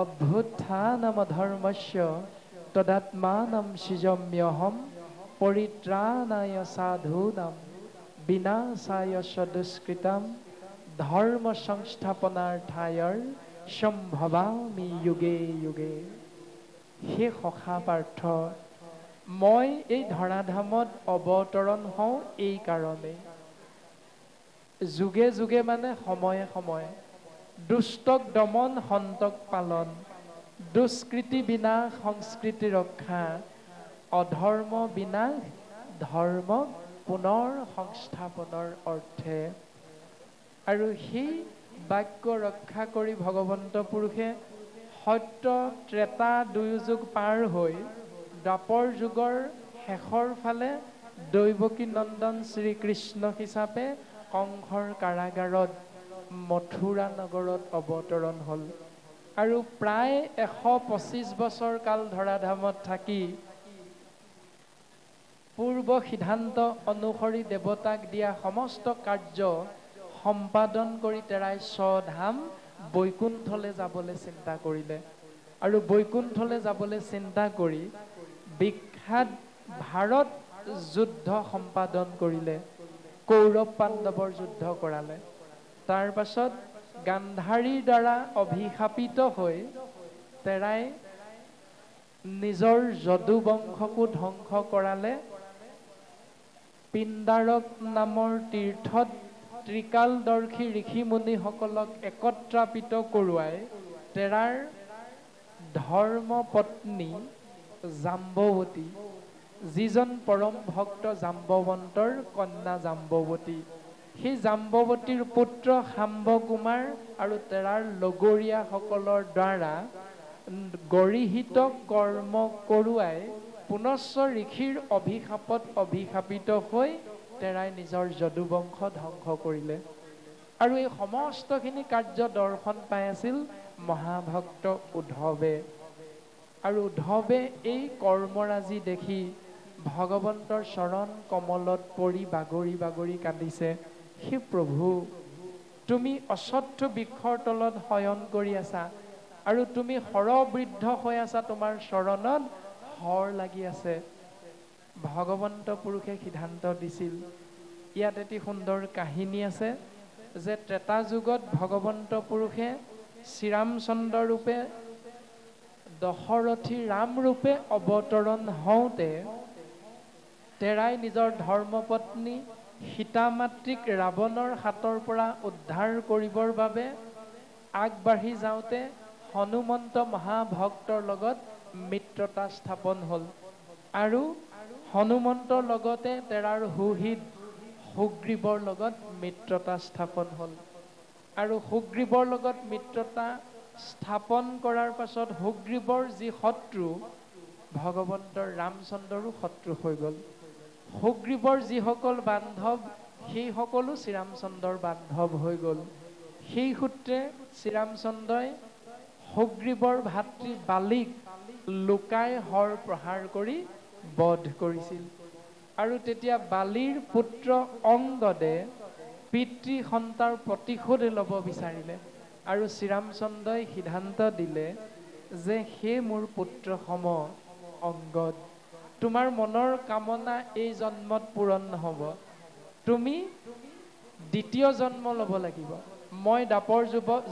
অভ্যুত্থানমধৰ্মস্য তদাত্মানম সৃজম্যহম পৰিত্ৰাণায় সাধূনাম বিনাশায় সদুষ্কৃতাম ধৰ্ম সংস্থাপনাৰ্থায় সম্ভৱামি যুগে যুগে। হে সখা পাৰ্থ, মই এই ধৰাধামত অৱতৰণ হওঁ এই কাৰণে। যুগে যুগে মানে সময়ে সময়ে দুষ্টক দমন সন্তক পালন, দুষ্কৃতি বিনাশ সংস্কৃতি ৰক্ষা, অধৰ্ম বিনাশ ধৰ্ম পুনৰ সংস্থাপনৰ অৰ্থে। আৰু সেই বাক্য ৰক্ষা কৰি ভগৱন্ত পুৰুষে সত্য ত্ৰেতা দুয়ো যুগ পাৰ হৈ দ্বাপৰ যুগৰ শেষৰ ফালে দৈৱকী নন্দন শ্ৰীকৃষ্ণ হিচাপে কংসৰ কাৰাগাৰত মথুৰা নগৰত অৱতৰণ হ'ল। আৰু প্ৰায় 125 বছৰ কাল ধৰাধামত থাকি পূৰ্ব সিদ্ধান্ত অনুসৰি দেৱতাক দিয়া সমস্ত কাৰ্য সম্পাদন কৰি তেৰাই স্বধাম বৈকুণ্ঠলৈ যাবলৈ চিন্তা কৰিলে। আৰু বৈকুণ্ঠলৈ যাবলৈ চিন্তা কৰি বিখ্যাত ভাৰত যুদ্ধ সম্পাদন কৰিলে, কৌৰৱ পাণ্ডৱৰ যুদ্ধ কৰালে। তাৰ পাছত গান্ধাৰীৰ দ্বাৰা অভিশাপিত হৈ তেৰাই নিজৰ যদু বংশকো ধ্বংস কৰালে। পিণ্ডাৰক নামৰ তীৰ্থত ত্ৰিকালদৰ্শী ঋষি মুনিসকলক একত্ৰাপিত কৰোৱাই তেৰাৰ ধৰ্ম পত্নী জাম্বৱতী, যিজন পৰম ভক্ত জাম্বৱন্তৰ কন্যা জাম্বৱতী, সেই জাম্বৱতীৰ পুত্ৰ শাম্ব কুমাৰ আৰু তেৰাৰ লগৰীয়াসকলৰ দ্বাৰা গৰিহিত কৰ্ম কৰোৱাই পুনশ্চ ঋষিৰ অভিশাপত অভিশাপিত হৈ তেৰাই নিজৰ যদুবংশ ধ্বংস কৰিলে। আৰু এই সমস্তখিনি কাৰ্য দৰ্শন পাই আছিল মহাভক্ত উদ্ধৱে। আৰু উদ্ধৱে এই কৰ্মৰাজি দেখি ভগৱন্তৰ চৰণ কমলত পৰি বাগৰি বাগৰি কান্দিছে। হে প্ৰভু, তুমি অশ্বত্থ বৃক্ষৰ তলত শয়ন কৰি আছা আৰু তুমি সৰবৃদ্ধ হৈ আছা, তোমাৰ চৰণত শৰ লাগি আছে। ভগৱন্ত পুৰুষে সিদ্ধান্ত দিছিল। ইয়াত এটি সুন্দৰ কাহিনী আছে যে ত্ৰেতা যুগত ভগৱন্ত পুৰুষে শ্ৰীৰামচন্দ্ৰ ৰূপে দশৰথী ৰাম ৰূপে অৱতৰণ হওঁতে তেৰাই নিজৰ ধৰ্মপত্নী সীতা মাতৃক ৰাৱণৰ হাতৰ পৰা উদ্ধাৰ কৰিবৰ বাবে আগবাঢ়ি যাওঁতে হনুমন্ত মহাভক্তৰ লগত মিত্ৰতা স্থাপন হ'ল। আৰু হনুমন্তৰ লগতে তেৰাৰ সুহৃদ সুগ্ৰীৱৰ লগত মিত্ৰতা স্থাপন হ'ল। আৰু সুগ্ৰীৱৰ লগত মিত্ৰতা স্থাপন কৰাৰ পাছত সুগ্ৰীৱৰ যি শত্ৰু, ভগৱন্তৰ ৰামচন্দ্ৰৰো শত্ৰু হৈ গ'ল। সুগ্ৰীৱৰ যিসকল বান্ধৱ, সেই সকলো শ্ৰীৰামচন্দ্ৰৰ বান্ধৱ হৈ গ'ল। সেই সূত্ৰে শ্ৰীৰামচন্দ্ৰই সুগ্ৰীৱৰ ভাতৃ বালিক লুকাই হৰ প্ৰহাৰ কৰি বধ কৰিছিল। আৰু তেতিয়া বালিৰ পুত্ৰ অংগদে পিতৃ সন্তাৰ প্ৰতিশোধ ল'ব বিচাৰিলে আৰু শ্ৰীৰামচন্দ্ৰই সিদ্ধান্ত দিলে যে সেই মোৰ পুত্ৰ সম অংগদ, তোমাৰ মনৰ কামনা এই জন্মত পূৰণ নহ'ব, তুমি দ্বিতীয় জন্ম ল'ব লাগিব। মই দাপৰ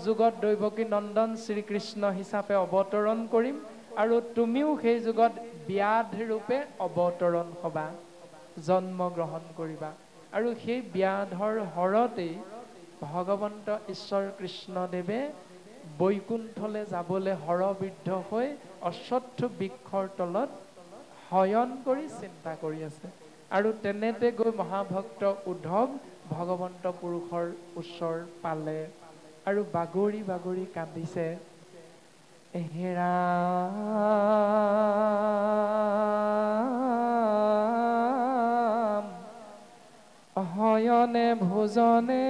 যুগত দৈৱকী নন্দন শ্ৰীকৃষ্ণ হিচাপে অৱতৰণ কৰিম আৰু তুমিও সেই যুগত ব্যাধ ৰূপে অৱতৰণ হ'বা, জন্ম গ্ৰহণ কৰিবা। আৰু সেই ব্যাধৰ হৰতেই ভগৱন্ত ঈশ্বৰ কৃষ্ণদেৱে বৈকুণ্ঠলৈ যাবলৈ হৰবৃদ্ধ হৈ অশ্বত্থ বৃক্ষৰ তলত শয়ন কৰি চিন্তা কৰি আছে। আৰু তেনেতে গৈ মহাভক্ত উদ্ধৱ ভগৱন্ত পুৰুষৰ ওচৰ পালে আৰু বাগৰি বাগৰি কান্দিছে, হে ৰাম, শয়নে ভোজনে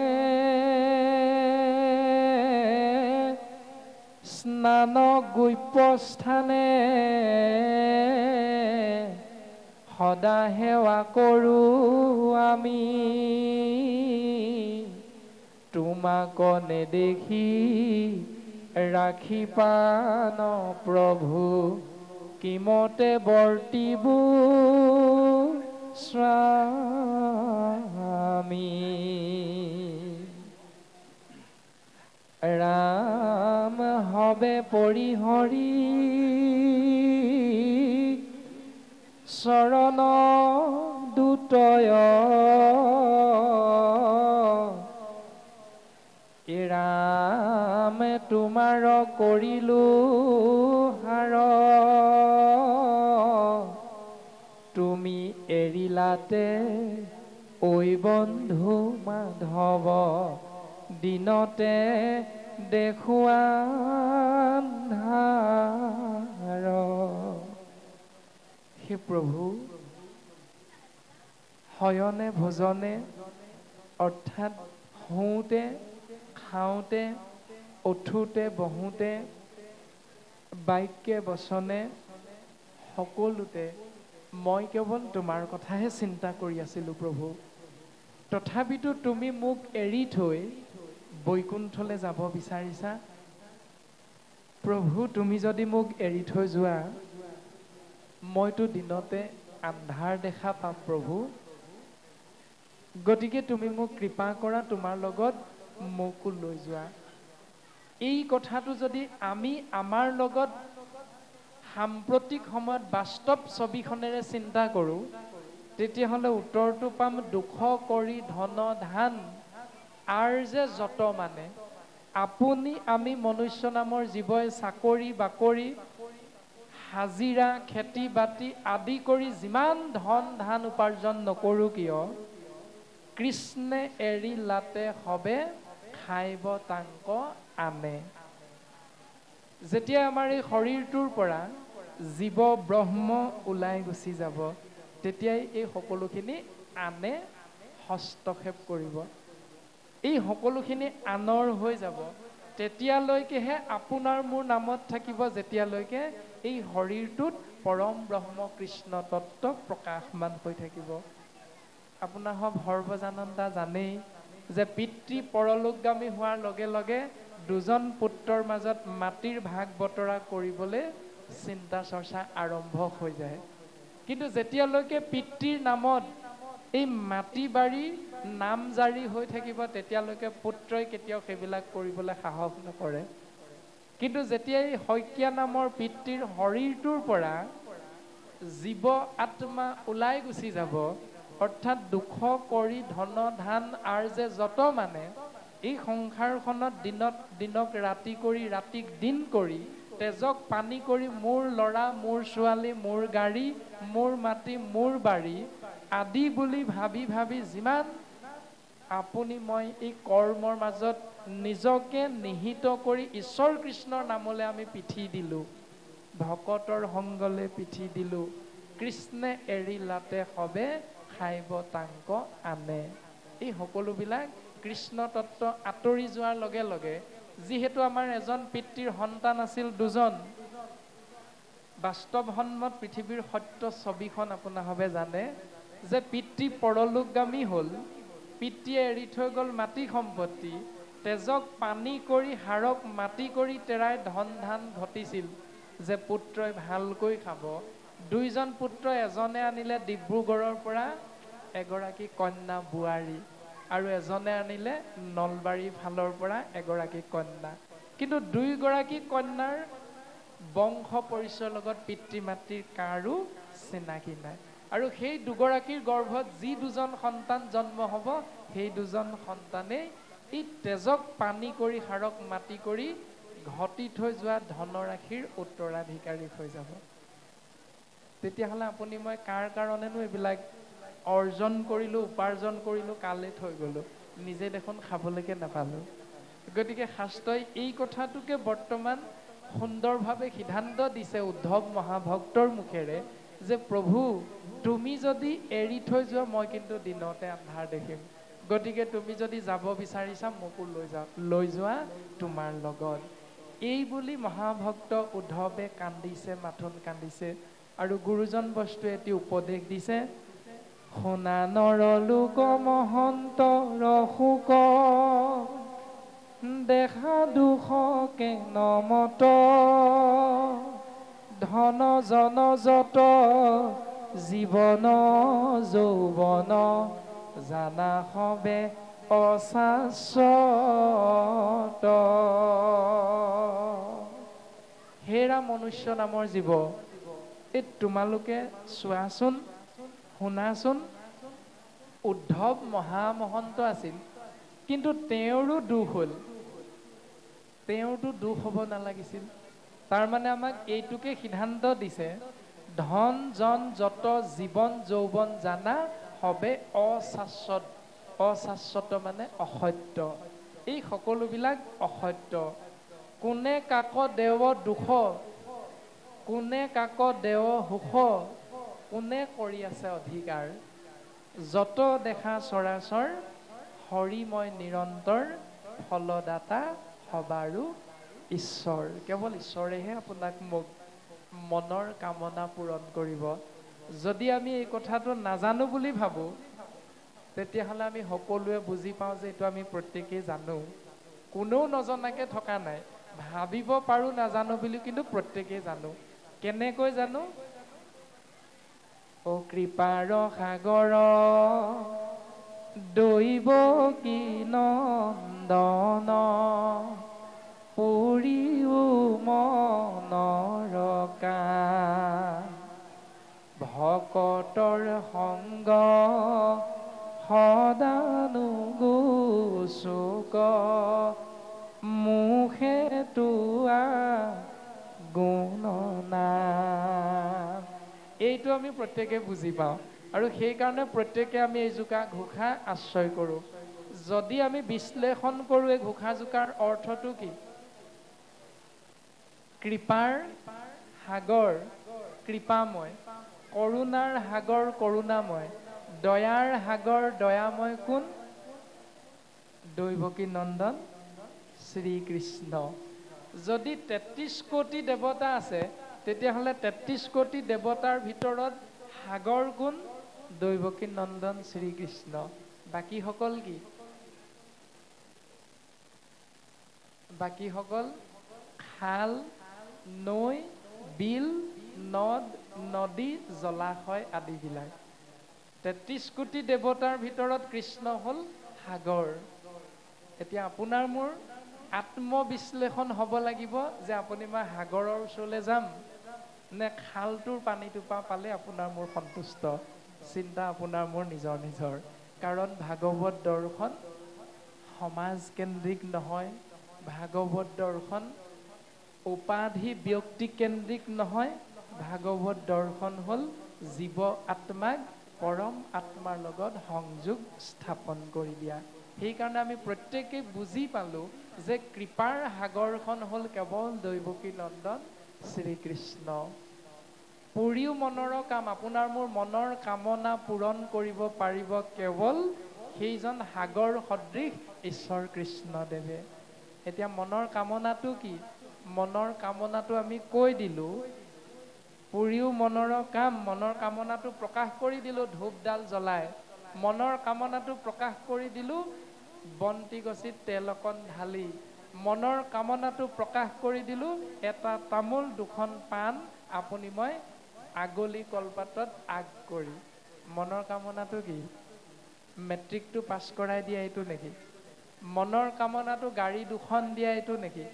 স্নান গোপ্যস্থানে সদা সেৱা কৰোঁ আমি, তোমাক নেদেখি ৰাখি পান প্ৰভু, কিমতে বৰ্তিব স্বামী। ৰাম হবে পৰিহৰি চৰণ দুতয়, ৰাম তোমাৰ কৰিলো হাৰ, তুমি এৰিলাতে ঐ বন্ধু মাধৱ, দিনতে দেখুৱা আন্ধাৰ। হে প্ৰভু, শয়নে ভোজনে অৰ্থাৎ শুওঁতে খাওঁতে উঠোঁতে বহোঁতে বাক্যে বচনে সকলোতে মই কেৱল তোমাৰ কথাহে চিন্তা কৰি আছিলোঁ প্ৰভু। তথাপিতো তুমি মোক এৰি থৈ বৈকুণ্ঠলৈ যাব বিচাৰিছা। প্ৰভু, তুমি যদি মোক এৰি থৈ যোৱা, মইতো দিনতে আন্ধাৰ দেখা পাম প্ৰভু। গতিকে তুমি মোক কৃপা কৰা, তোমাৰ লগত মোকো লৈ যোৱা। এই কথাটো যদি আমি আমাৰ লগত সাম্প্ৰতিক সময়ত বাস্তৱ ছবিখনেৰে চিন্তা কৰোঁ, তেতিয়াহ'লে উত্তৰটো পাম, দুখ কৰি ধন ধান আৰ যে যত মানে, আপুনি আমি মনুষ্য নামৰ জীৱই চাকৰি বাকৰি হাজিৰা খেতি বাতি আদি কৰি যিমান ধন ধান উপাৰ্জন নকৰোঁ কিয়, কৃষ্ণে এৰি লাতে হবে খাইব তাংক আনে। যেতিয়া আমাৰ এই শৰীৰটোৰ পৰা জীৱ ব্ৰহ্ম ওলাই গুচি যাব, তেতিয়াই এই সকলোখিনি আনে হস্তক্ষেপ কৰিব। এই সকলোখিনি আনৰ হৈ যাব, তেতিয়ালৈকেহে আপোনাৰ মোৰ নামত থাকিব, যেতিয়ালৈকে এই শৰীৰটোত পৰম ব্ৰহ্ম কৃষ্ণ তত্ত্ব প্ৰকাশমান হৈ থাকিব। আপোনাৰ সৰ্বজানন্দা জানেই যে পিতৃ পৰলোকগামী হোৱাৰ লগে লগে দুজন পুত্ৰৰ মাজত মাটিৰ ভাগ বতৰা কৰিবলৈ চিন্তা চৰ্চা আৰম্ভ হৈ যায়। কিন্তু যেতিয়ালৈকে পিতৃৰ নামত এই মাটি বাৰী নামজাৰি হৈ থাকিব, তেতিয়ালৈকে পুত্ৰই কেতিয়াও সেইবিলাক কৰিবলৈ সাহস নকৰে। কিন্তু যেতিয়া এই শইকীয়া নামৰ পিতৃৰ শৰীৰটোৰ পৰা জীৱ আত্মা ওলাই গুচি যাব, অৰ্থাৎ দুখ কৰি ধন ধান আৰ যে যত মানে, এই সংসাৰখনত দিনক ৰাতি কৰি ৰাতিক দিন কৰি তেজক পানী কৰি মোৰ ল'ৰা মোৰ ছোৱালী মোৰ গাড়ী মোৰ মাটি মোৰ বাৰী আদি বুলি ভাবি ভাবি যিমান আপুনি মই এই কৰ্মৰ মাজত নিজকে নিহিত কৰি ঈশ্বৰ কৃষ্ণৰ নামলৈ আমি পিঠি দিলোঁ, ভকতৰ সংগলে পিঠি দিলোঁ, কৃষ্ণে এৰি লাতে হবে খাইব তাংক আনে। এই সকলোবিলাক কৃষ্ণ তত্ত্ব আঁতৰি যোৱাৰ লগে লগে, যিহেতু আমাৰ এজন পিতৃৰ সন্তান আছিল দুজন, বাস্তৱসন্মত পৃথিৱীৰ সত্য ছবিখন আপোনাৰভাৱে জানে যে পিতৃ পৰলোকগামী হ'ল, পিতৃয়ে এৰি থৈ গ'ল মাটি সম্পত্তি, তেজক পানী কৰি হাড়ক মাটি কৰি তেৰাই ধন ধান ঘটিছিল যে পুত্ৰই ভালকৈ খাব। দুইজন পুত্ৰ, এজনে আনিলে ডিব্ৰুগড়ৰ পৰা এগৰাকী কন্যা বোৱাৰী, আৰু এজনে আনিলে নলবাৰীৰ ফালৰ পৰা এগৰাকী কন্যা। কিন্তু দুয়োগৰাকী কন্যাৰ বংশ পৰিচয়ৰ লগত পিতৃ মাতৃৰ কাৰো চিনাকি নাই। আৰু সেই দুগৰাকীৰ গৰ্ভত যি দুজন সন্তান জন্ম হ'ব, সেই দুজন সন্তানেই এই তেজক পানী কৰি হাড়ক মাটি কৰি ঘটি থৈ যোৱা ধনৰাশিৰ উত্তৰাধিকাৰী হৈ যাব। তেতিয়াহ'লে আপুনি মই কাৰ কাৰণেনো এইবিলাক অৰ্জন কৰিলোঁ, উপাৰ্জন কৰিলোঁ, কালে থৈ গ'লোঁ, নিজে দেখোন খাবলৈকে নাপালোঁ। গতিকে শাস্ত্ৰই এই কথাটোকে বৰ্তমান সুন্দৰভাৱে সিদ্ধান্ত দিছে উদ্ধৱ মহাভক্তৰ মুখেৰে যে প্ৰভু, তুমি যদি এৰি থৈ যোৱা, মই কিন্তু দিনতে আন্ধাৰ দেখিম। গতিকে তুমি যদি যাব বিচাৰিছা, মোকো লৈ যোৱা তোমাৰ লগত। এই বুলি মহাভক্ত উদ্ধৱে কান্দিছে, মাথোন কান্দিছে। আৰু গুৰুজন বস্তুৱে এটি উপদেশ দিছে, শুনা নৰলোক মহন্তৰ শোক, দেখা দুখকে নমত, ধন জন যত জীৱন যৌৱন, জানা হবে অশাশ্বত। হেৰা মনুষ্য নামৰ জীৱ, এই তোমালোকে চোৱাচোন, শুনাচোন, উদ্ধৱ মহামহন্ত আছিল, কিন্তু তেওঁৰো দুখ হ'ল। তেওঁৰতো দুখ হ'ব নালাগিছিল। তাৰমানে আমাক এইটোকে সিদ্ধান্ত দিছে, ধন জন যত জীৱন যৌৱন জানা হবে অশাশ্বত। অশাশ্বত মানে অসত্য। এই সকলোবিলাক অসত্য। কোনে কাক দেৱ দুখ, কোনে কাক দেৱ সুখ, কোনে কৰি আছে অধিকাৰ, যত দেখা চৰাচৰ হৰি মই নিৰন্তৰ, ফলদাতা সবাৰো ঈশ্বৰ। কেৱল ঈশ্বৰেহে আপোনাক মোক মনৰ কামনা পূৰণ কৰিব। যদি আমি এই কথাটো নাজানো বুলি ভাবোঁ, তেতিয়াহ'লে আমি সকলোৱে বুজি পাওঁ যে এইটো আমি প্ৰত্যেকেই জানো। কোনেও নজনাকৈ থকা নাই, ভাবিব পাৰোঁ নাজানো বুলি, কিন্তু প্ৰত্যেকেই জানো। কেনেকৈ জানো? অ কৃপাৰ সাগৰ দৈৱ কি নন্দন, পুৰিও মনৰ কাম, ভকতৰ সংগ সদানুগোচক, মুখে তোৱা গুণনাম। এইটো আমি প্ৰত্যেকে বুজি পাওঁ, আৰু সেইকাৰণে প্ৰত্যেকে আমি এই জোকা ঘোষা আশ্ৰয় কৰোঁ। যদি আমি বিশ্লেষণ কৰোঁ এই ঘোষা জোকাৰ অৰ্থটো কি? কৃপাৰ সাগৰ কৃপাময়, কৰুণাৰ সাগৰ কৰুণাময়, দয়াৰ সাগৰ দয়াময় কোন? দৈৱকী নন্দন শ্ৰীকৃষ্ণ। যদি ৩৩ কোটি দেৱতা আছে, তেতিয়াহ'লে ৩৩ কোটি দেৱতাৰ ভিতৰত সাগৰ কোন? দৈৱকী নন্দন শ্ৰীকৃষ্ণ। বাকীসকল কি? বাকীসকল খাল, নৈ, বিল, নদ, নদী, জলাশয় আদিবিলাক। ৩৩ কোটি দেৱতাৰ ভিতৰত কৃষ্ণ হ'ল সাগৰ। এতিয়া আপোনাৰ মোৰ আত্মবিশ্লেষণ হ'ব লাগিব যে আপুনি মই সাগৰৰ ওচৰলৈ যাম নে খালটোৰ পানীটোপা পালে আপোনাৰ মোৰ সন্তুষ্ট। চিন্তা আপোনাৰ মোৰ নিজৰ নিজৰ। কাৰণ ভাগৱত দৰ্শন সমাজকেন্দ্ৰিক নহয়, ভাগৱত দৰ্শন উপাধি ব্যক্তিকেন্দ্ৰিক নহয়, ভাগৱত দৰ্শন হ'ল জীৱ আত্মাক পৰম আত্মাৰ লগত সংযোগ স্থাপন কৰি দিয়া। সেইকাৰণে আমি প্ৰত্যেকে বুজি পালোঁ যে কৃপাৰ সাগৰখন হ'ল কেৱল দৈৱকী নন্দন শ্ৰীকৃষ্ণ। পুৰিও মনৰ কাম, আপোনাৰ মোৰ মনৰ কামনা পূৰণ কৰিব পাৰিব কেৱল সেইজন সাগৰ সদৃশ ঈশ্বৰ কৃষ্ণদেৱে। এতিয়া মনৰ কামনাটো কি? মনৰ কামনাটো আমি কৈ দিলোঁ, পুৰিও মনৰ কাম, মনৰ কামনাটো প্ৰকাশ কৰি দিলোঁ ধূপডাল জ্বলাই। মনৰ কামনাটো প্ৰকাশ কৰি দিলোঁ, বন্তি গছিত তেল অকণ ঢালি। মনৰ কামনাটো প্ৰকাশ কৰি দিলোঁ, এটা তামোল, দুখন পাণ, আপুনি মই আগলি কলপাতত আগ কৰি। মনৰ কামনাটো কি? মেট্ৰিকটো পাছ কৰাই দিয়া এইটো নেকি? মনৰ কামনাটো গাড়ী দুখন দিয়া এইটো নেকি?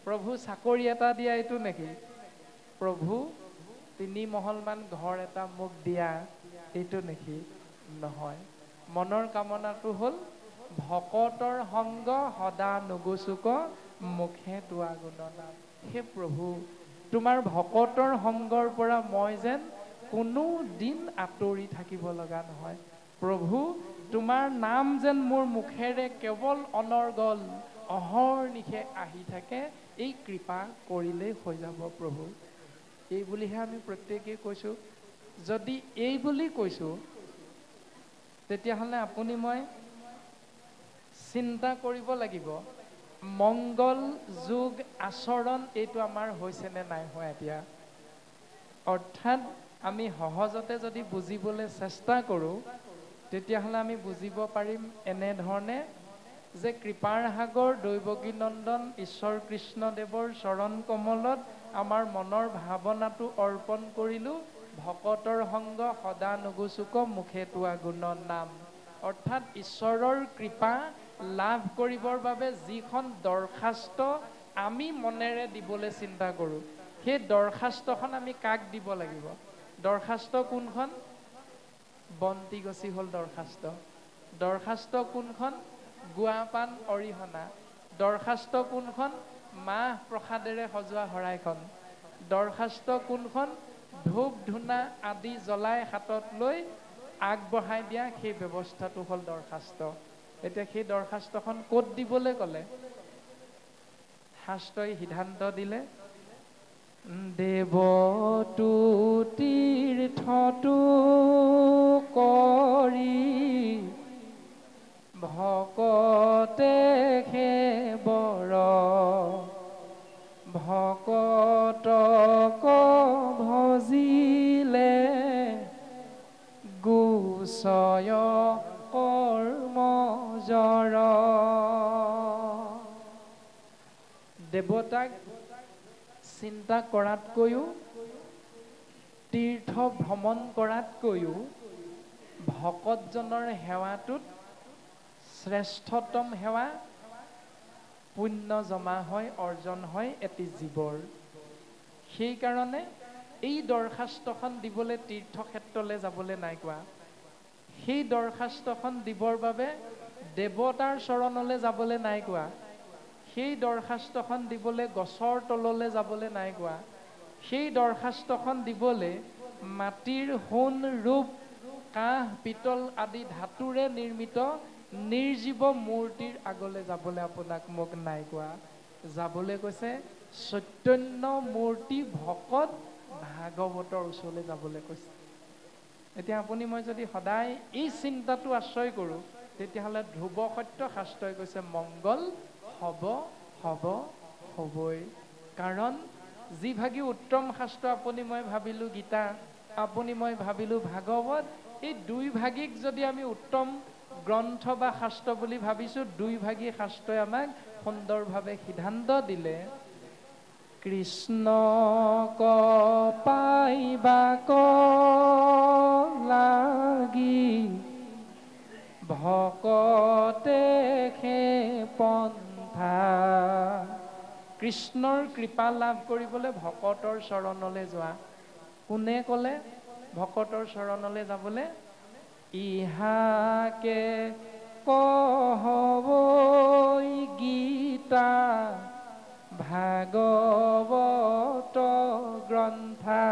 প্ৰভু চাকৰি এটা দিয়া এইটো নেকি? প্ৰভু 3 মহলমান ঘৰ এটা মোক দিয়া এইটো নেকি? নহয়। মনৰ কামনাটো হ'ল ভকতৰ সংগ সদা নুগুচুক, মুখে তোৱা গুণ নাম। হে প্ৰভু, তোমাৰ ভকতৰ সংগৰ পৰা মই যেন কোনো দিন আঁতৰি থাকিব লগা নহয়। প্ৰভু, তোমাৰ নাম যেন মোৰ মুখেৰে কেৱল অনৰ্গল অহৰ্নিশে আহি থাকে, এই কৃপা কৰিলেই হৈ যাব প্ৰভু। এই বুলিহে আমি প্ৰত্যেকেই কৈছোঁ। যদি এই বুলি কৈছোঁ, তেতিয়াহ'লে আপুনি মই চিন্তা কৰিব লাগিব, মংগল যোগ আচৰণ এইটো আমাৰ হৈছেনে নাই হোৱা এতিয়া। অৰ্থাৎ আমি সহজতে যদি বুজিবলৈ চেষ্টা কৰোঁ, তেতিয়াহ'লে আমি বুজিব পাৰিম এনেধৰণে যে কৃপাৰ সাগৰ দৈৱকী নন্দন ঈশ্বৰ কৃষ্ণদেৱৰ চৰণ কমলত আমাৰ মনৰ ভাৱনাটো অৰ্পণ কৰিলোঁ, ভকতৰ সংগ সদা নুগুচুক, মুখে তোৱা গুণ নাম। অৰ্থাৎ ঈশ্বৰৰ কৃপা লাভ কৰিবৰ বাবে যিখন দৰখাস্ত আমি মনেৰে দিবলৈ চিন্তা কৰোঁ, সেই দৰখাস্তখন আমি কাক দিব লাগিব? দৰখাস্ত কোনখন? বন্তি গছি হ'ল দৰখাস্ত। দৰখাস্ত কোনখন? গুৱা পাণ অৰিহণা। দৰখাস্ত কোনখন? মাহ প্ৰসাদেৰে সজোৱা শৰাইখন। দৰখাস্ত কোনখন? ধূপ ধূনা আদি জ্বলাই হাতত লৈ আগবঢ়াই দিয়া সেই ব্যৱস্থাটো হ'ল দৰখাস্ত। এতিয়া সেই দৰখাস্তখন ক'ত দিবলৈ ক'লে? শাস্ত্ৰই সিদ্ধান্ত দিলে, দেৱতু তীৰ্থটো কৰি ভকতে সেবৰ, ভকতক ভজিলে গুচয় কৰ্মজৰ। দেৱতাক চিন্তা কৰাতকৈও, তীৰ্থ ভ্ৰমণ কৰাতকৈও ভকতজনৰ সেৱাটোত শ্ৰেষ্ঠতম সেৱা পুণ্য জমা হয়, অৰ্জন হয় এটি জীৱৰ। সেইকাৰণে এই দৰখাস্তখন দিবলৈ তীৰ্থক্ষেত্ৰলৈ যাবলৈ নাই কোৱা। সেই দৰখাস্তখন দিবৰ বাবে দেৱতাৰ চৰণলৈ যাবলৈ নাই কোৱা। সেই দৰখাস্তখন দিবলৈ গছৰ তললৈ যাবলৈ নাই কোৱা। সেই দৰখাস্তখন দিবলৈ মাটিৰ সোণ ৰূপ কাঁহ পিতল আদি ধাতুৰে নিৰ্মিত নিৰ্জীৱ মূৰ্তিৰ আগলৈ যাবলৈ আপোনাক মোক নাই কোৱা। যাবলৈ কৈছে চৈতন্য মূৰ্তি ভকত ভাগৱতৰ ওচৰলৈ যাবলৈ কৈছে। এতিয়া আপুনি মই যদি সদায় এই চিন্তাটো আশ্ৰয় কৰোঁ, তেতিয়াহ'লে ধ্ৰুৱ সত্য শাস্ত্ৰই কৈছে মংগল হ'ব, হ'ব, হ'বই। কাৰণ যি ভাগি উত্তম শাস্ত্ৰ আপুনি মই ভাবিলোঁ গীতা, আপুনি মই ভাবিলোঁ ভাগৱত, এই দুই ভাগিক যদি আমি উত্তম গ্ৰন্থ বা শাস্ত্ৰ বুলি ভাবিছোঁ, দুই ভাগী শাস্ত্ৰই আমাক সুন্দৰভাৱে সিদ্ধান্ত দিলে, কৃষ্ণক পাইবাক লাগি ভকতে সে পন্থা। কৃষ্ণৰ কৃপা লাভ কৰিবলৈ ভকতৰ চৰণলৈ যোৱা। কোনে ক'লে ভকতৰ চৰণলৈ যাবলৈ? ইহাকে কহবৈ গীতা ভাগৱত গ্ৰন্থা।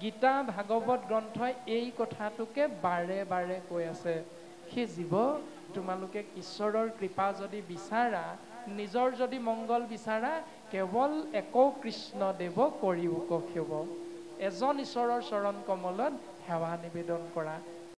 গীতা ভাগৱত গ্ৰন্থই এই কথাটোকে বাৰে বাৰে কৈ আছে, সেই জীৱ তোমালোকে ঈশ্বৰৰ কৃপা যদি বিচাৰা, নিজৰ যদি মংগল বিচাৰা, কেৱল একো কৃষ্ণদেৱ কৰিব কহিব। এজন ঈশ্বৰৰ চৰণ কমলত সেৱা নিবেদন কৰা।